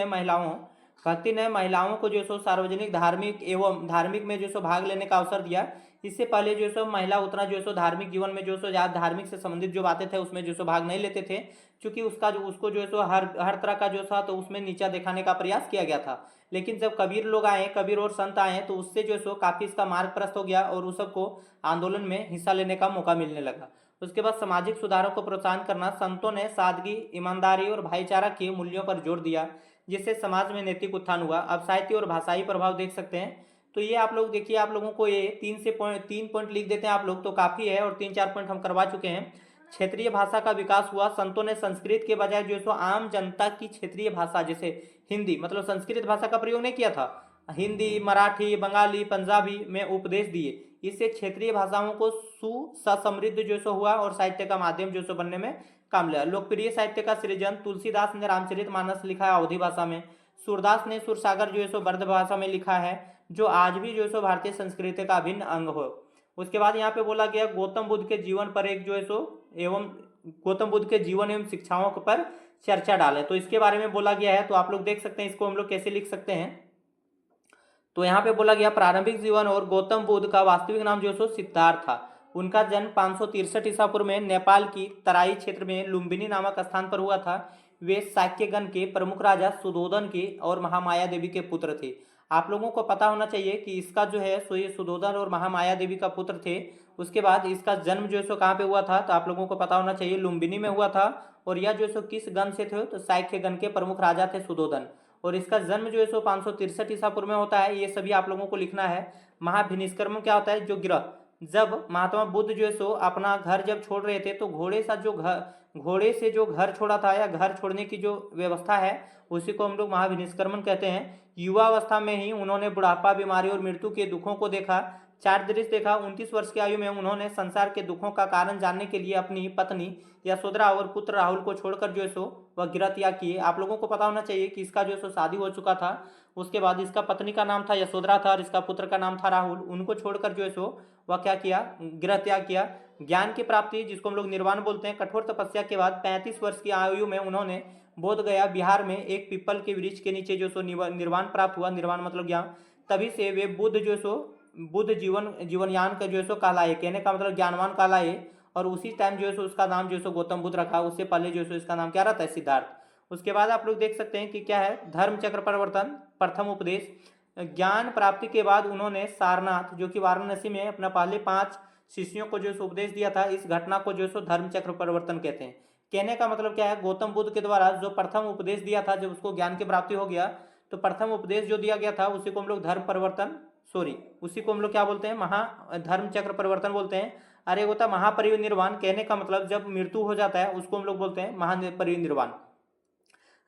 S1: ने महिलाओं को जो सो सार्वजनिक धार्मिक में जो सो भाग लेने का अवसर दिया। इससे पहले जो सो महिला उतना जो सो धार्मिक जीवन में जो सो ज़्यादा धार्मिक से संबंधित जो बातें थे उसमें जो सो भाग नहीं लेते थे, क्योंकि उसको जो सो हर तरह का जो था तो उसमें नीचा दिखाने का प्रयास किया गया था। लेकिन जब कबीर और संत आए तो उससे जो सो काफ़ी इसका मार्ग प्रशस्त हो गया और उस सबको आंदोलन में हिस्सा लेने का मौका मिलने लगा। उसके बाद सामाजिक सुधारों को प्रोत्साहन करना। संतों ने सादगी, ईमानदारी और भाईचारा के मूल्यों पर जोर दिया, जिससे समाज में नैतिक उत्थान हुआ। अब साहित्य और भाषाई प्रभाव देख सकते हैं। तो ये आप लोग देखिए, आप लोगों को ये 3 पॉइंट लिख देते हैं आप लोग तो काफ़ी है, और 3-4 पॉइंट हम करवा चुके हैं। क्षेत्रीय भाषा का विकास हुआ। संतों ने संस्कृत के बजाय जो है सो आम जनता की क्षेत्रीय भाषा जैसे हिंदी, मतलब संस्कृत भाषा का प्रयोग नहीं किया था, हिंदी, मराठी, बंगाली, पंजाबी में उपदेश दिए। इससे क्षेत्रीय भाषाओं को सुसमृद्ध जो सो हुआ और साहित्य का माध्यम जो सो बनने में काम लिया। लोकप्रिय साहित्य का सृजन। तुलसीदास ने रामचरितमानस लिखा है अवधी भाषा में। सूरदास ने सुरसागर जो है सो ब्रज भाषा में लिखा है, जो आज भी जो है सो भारतीय संस्कृति का अभिन्न अंग हो। उसके बाद यहाँ पे बोला गया गौतम बुद्ध के जीवन पर एक जो है सो गौतम बुद्ध के जीवन एवं शिक्षाओं पर चर्चा डालें। तो इसके बारे में बोला गया है, तो आप लोग देख सकते हैं इसको हम लोग कैसे लिख सकते हैं। तो यहाँ पे बोला गया प्रारंभिक जीवन और गौतम बुद्ध का वास्तविक नाम जो है सो सिद्धार्थ था। उनका जन्म 563 ईसा पूर्व में नेपाल की तराई क्षेत्र में लुम्बिनी नामक स्थान पर हुआ था। वे शाक्यगण के प्रमुख राजा सुधोधन के और महामाया देवी के पुत्र थे। आप लोगों को पता होना चाहिए कि इसका जो है सो ये सुधोधन और महामाया देवी का पुत्र थे। उसके बाद इसका जन्म जो है सो कहाँ पे हुआ था, तो आप लोगों को पता होना चाहिए लुम्बिनी में हुआ था। और यह जो है सो किस गण से थे, तो शाक्यगण के प्रमुख राजा थे सुधोधन। और इसका जन्म जो है सो 563 ईसा पूर्व में होता है। ये सभी आप लोगों को लिखना है। महाभिनिष्क्रमण क्या होता है, जो गिरह। जब महात्मा बुद्ध जो है सो अपना घर जब छोड़ रहे थे तो घोड़े से जो घर छोड़ा था या घर छोड़ने की जो व्यवस्था है उसी को हम लोग महाभिनिष्क्रमण कहते हैं। युवा अवस्था में ही उन्होंने बुढ़ापा, बीमारी और मृत्यु के दुखों को देखा। 4 दृश्य देखा। 29 वर्ष की आयु में उन्होंने संसार के दुखों का कारण जानने के लिए अपनी पत्नी यशोधरा और पुत्र राहुल को छोड़कर जो है सो वह गिरह त्याग किए। आप लोगों को पता होना चाहिए कि इसका जो है सो शादी हो चुका था। उसके बाद इसका पत्नी का नाम था यशोधरा था और इसका पुत्र का नाम था राहुल। उनको छोड़कर जो है सो वह क्या किया, गिरह त्याग किया। ज्ञान की प्राप्ति, जिसको हम लोग निर्वाण बोलते हैं। कठोर तपस्या के बाद 35 वर्ष की आयु में उन्होंने बोध गया बिहार में एक पीपल के वृक्ष के नीचे जो सो निर्वाण प्राप्त हुआ। निर्वाण मतलब ज्ञान। तभी से वे बुद्ध जीवनयान का जो है सो कहलाए, कहने का मतलब ज्ञानवान कहलाए। और उसी टाइम जो है सो उसका नाम जो है सो गौतम बुद्ध रखा। उससे पहले जो है सो इसका नाम क्या रहता है, सिद्धार्थ। उसके बाद आप लोग देख सकते हैं कि क्या है, धर्म चक्र परिवर्तन, प्रथम उपदेश। ज्ञान प्राप्ति के बाद उन्होंने सारनाथ जो कि वाराणसी में अपना पहले 5 शिष्यों को जो उपदेश दिया था। इस घटना को जो सो धर्म चक्र परिवर्तन कहते हैं। कहने का मतलब क्या है, गौतम बुद्ध के द्वारा जो प्रथम उपदेश दिया था, जब उसको ज्ञान की प्राप्ति हो गया तो प्रथम उपदेश जो दिया गया था उसी को हम लोग उसी को हम लोग क्या बोलते हैं, धर्म चक्र परिवर्तन बोलते हैं। अरे होता महापरिनिर्वाण, कहने का मतलब जब मृत्यु हो जाता है उसको हम लोग बोलते हैं महापरिनिर्वाण।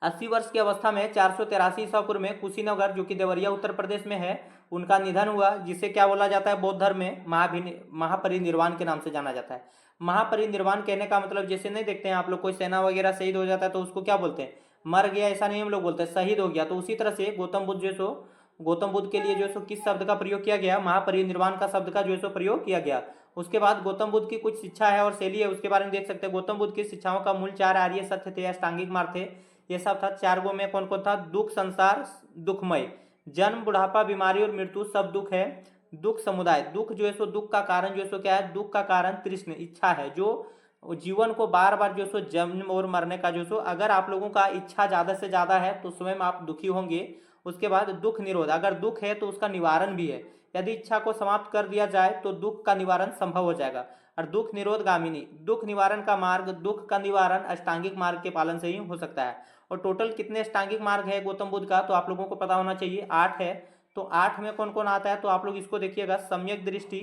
S1: 80 वर्ष की अवस्था में 483 ईसा पूर्व में कुशीनगर जो कि देवरिया उत्तर प्रदेश में है उनका निधन हुआ, जिसे क्या बोला जाता है, बौद्ध धर्म में महापरिनिर्वाण के नाम से जाना जाता है। महापरिनिर्वाण कहने का मतलब जैसे नहीं देखते हैं आप लोग, कोई सेना वगैरह शहीद हो जाता है तो उसको क्या बोलते हैं, मर गया, ऐसा नहीं हम लोग बोलते, शहीद हो गया। तो उसी तरह से गौतम बुद्ध के लिए जो सो किस शब्द का प्रयोग किया गया, महापरिनिर्वाण का शब्द का जो सो प्रयोग किया गया। उसके बाद गौतम बुद्ध की कुछ शिक्षा है और शैली है, उसके बारे में देख सकते हैं। गौतम बुद्ध की शिक्षाओं का मूल 4 आर्य सत्य थे, अष्टांगिक मार्ग थे। ये सब था। 4 गो में कौन कौन था, दुख, संसार, दुखमय, जन्म, बुढ़ापा, बीमारी और मृत्यु सब दुख है। दुख समुदाय, दुख जो है सो दुख का कारण जो है सो क्या है, दुख का कारण तृष्ण, इच्छा है, जो जीवन को बार बार जो सो जन्म और मरने का जो सो, अगर आप लोगों का इच्छा ज़्यादा से ज़्यादा है तो स्वयं आप दुखी होंगे। उसके बाद दुख निरोध, अगर दुख है तो उसका निवारण भी है। यदि इच्छा को समाप्त कर दिया जाए तो दुख का निवारण संभव हो जाएगा। और दुख निरोध गामिनी, दुख निवारण का मार्ग, दुख का निवारण अष्टांगिक मार्ग के पालन से ही हो सकता है। और टोटल कितने अष्टांगिक मार्ग है गौतम बुद्ध का, तो आप लोगों को पता होना चाहिए 8 है। तो 8 में कौन कौन आता है, तो आप लोग इसको देखिएगा, सम्यक दृष्टि,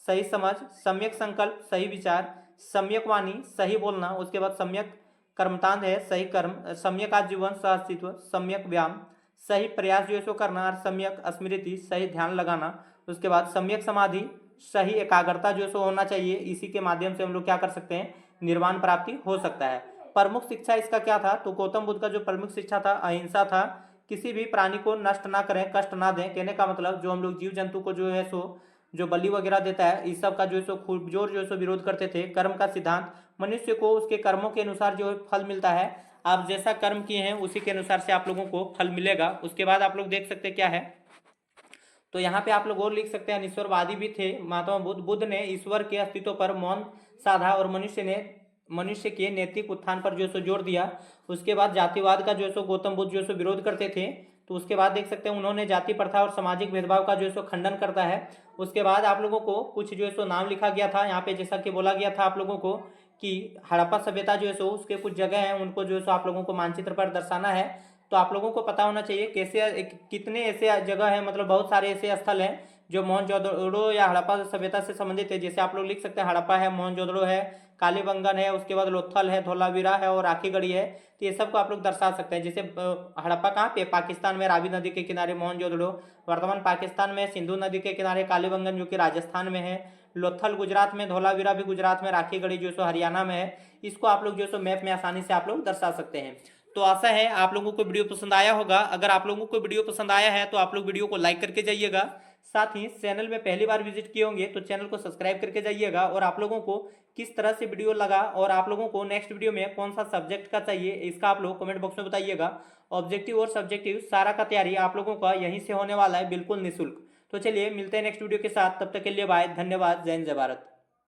S1: सही समझ, सम्यक संकल्प, सही विचार, सम्यक वाणी, सही बोलना, उसके बाद सम्यक कर्मतांध है, सही कर्म, सम्यक आजीवन, सह अस्तित्व, सम्यक व्यायाम, सही प्रयास जो है सो करना, और सम्यक स्मृति, सही ध्यान लगाना, उसके बाद सम्यक समाधि, सही एकाग्रता जो है सो होना चाहिए। इसी के माध्यम से हम लोग क्या कर सकते हैं, निर्वाण प्राप्ति हो सकता है। प्रमुख शिक्षा इसका क्या था, तो गौतम बुद्ध का जो प्रमुख शिक्षा था अहिंसा था, किसी भी प्राणी को नष्ट ना करें, कष्ट ना दें। कहने का मतलब जो हम लोग जीव जंतु को जो है सो जो बलि वगैरह देता है, इस सब का जो है सो खूब जोर जो है सो विरोध करते थे। कर्म का सिद्धांत, मनुष्य को उसके कर्मों के अनुसार जो फल मिलता है, आप जैसा कर्म किए हैं उसी के अनुसार से आप लोगों को फल मिलेगा। उसके बाद आप लोग देख सकते क्या है, तो यहाँ पे आप लोग और लिख सकते हैं, ईश्वरवादी भी थे महात्मा बुद्ध। बुद्ध ने ईश्वर के अस्तित्व पर मौन साधा और मनुष्य के नैतिक उत्थान पर जो है सो जोर दिया। उसके बाद जातिवाद का जो है सो गौतम बुद्ध जो है सो विरोध करते थे। तो उसके बाद देख सकते हैं उन्होंने जाति प्रथा और सामाजिक भेदभाव का जो है सो खंडन करता है। उसके बाद आप लोगों को कुछ जो है सो नाम लिखा गया था यहाँ पे, जैसा कि बोला गया था आप लोगों को कि हड़प्पा सभ्यता जो है सो उसके कुछ जगह हैं, उनको जो है सो आप लोगों को मानचित्र पर दर्शाना है। तो आप लोगों को पता होना चाहिए कैसे कितने ऐसे जगह है, मतलब बहुत सारे ऐसे स्थल हैं जो मोहनजोदड़ो या हड़प्पा सभ्यता से संबंधित है। जैसे आप लोग लिख सकते हैं हड़प्पा है, मोहनजोदड़ो है, कालीबंगन है, उसके बाद लोथल है, धोलावीरा है और राखीगढ़ी है। तो ये सब को आप लोग दर्शा सकते हैं। जैसे हड़प्पा कहाँ पे, पाकिस्तान में रावी नदी के किनारे मोहनजोदड़ो, वर्तमान पाकिस्तान में सिंधु नदी के किनारे कालीबंगन जो कि राजस्थान में है, लोथल गुजरात में, धोलावीरा भी गुजरात में, राखीगढ़ी जो सो हरियाणा में है। इसको आप लोग जो सो मैप में आसानी से आप लोग दर्शा सकते हैं। तो आशा है आप लोगों को वीडियो पसंद आया होगा। अगर आप लोगों को वीडियो पसंद आया है तो आप लोग वीडियो को लाइक करके जाइएगा। साथ ही चैनल में पहली बार विजिट किए होंगे तो चैनल को सब्सक्राइब करके जाइएगा। और आप लोगों को किस तरह से वीडियो लगा और आप लोगों को नेक्स्ट वीडियो में कौन सा सब्जेक्ट का चाहिए, इसका आप लोग कमेंट बॉक्स में बताइएगा। ऑब्जेक्टिव और सब्जेक्टिव सारा का तैयारी आप लोगों का यहीं से होने वाला है, बिल्कुल निःशुल्क। तो चलिए मिलते हैं नेक्स्ट वीडियो के साथ, तब तक के लिए बाय, धन्यवाद, जय हिंद, जय भारत।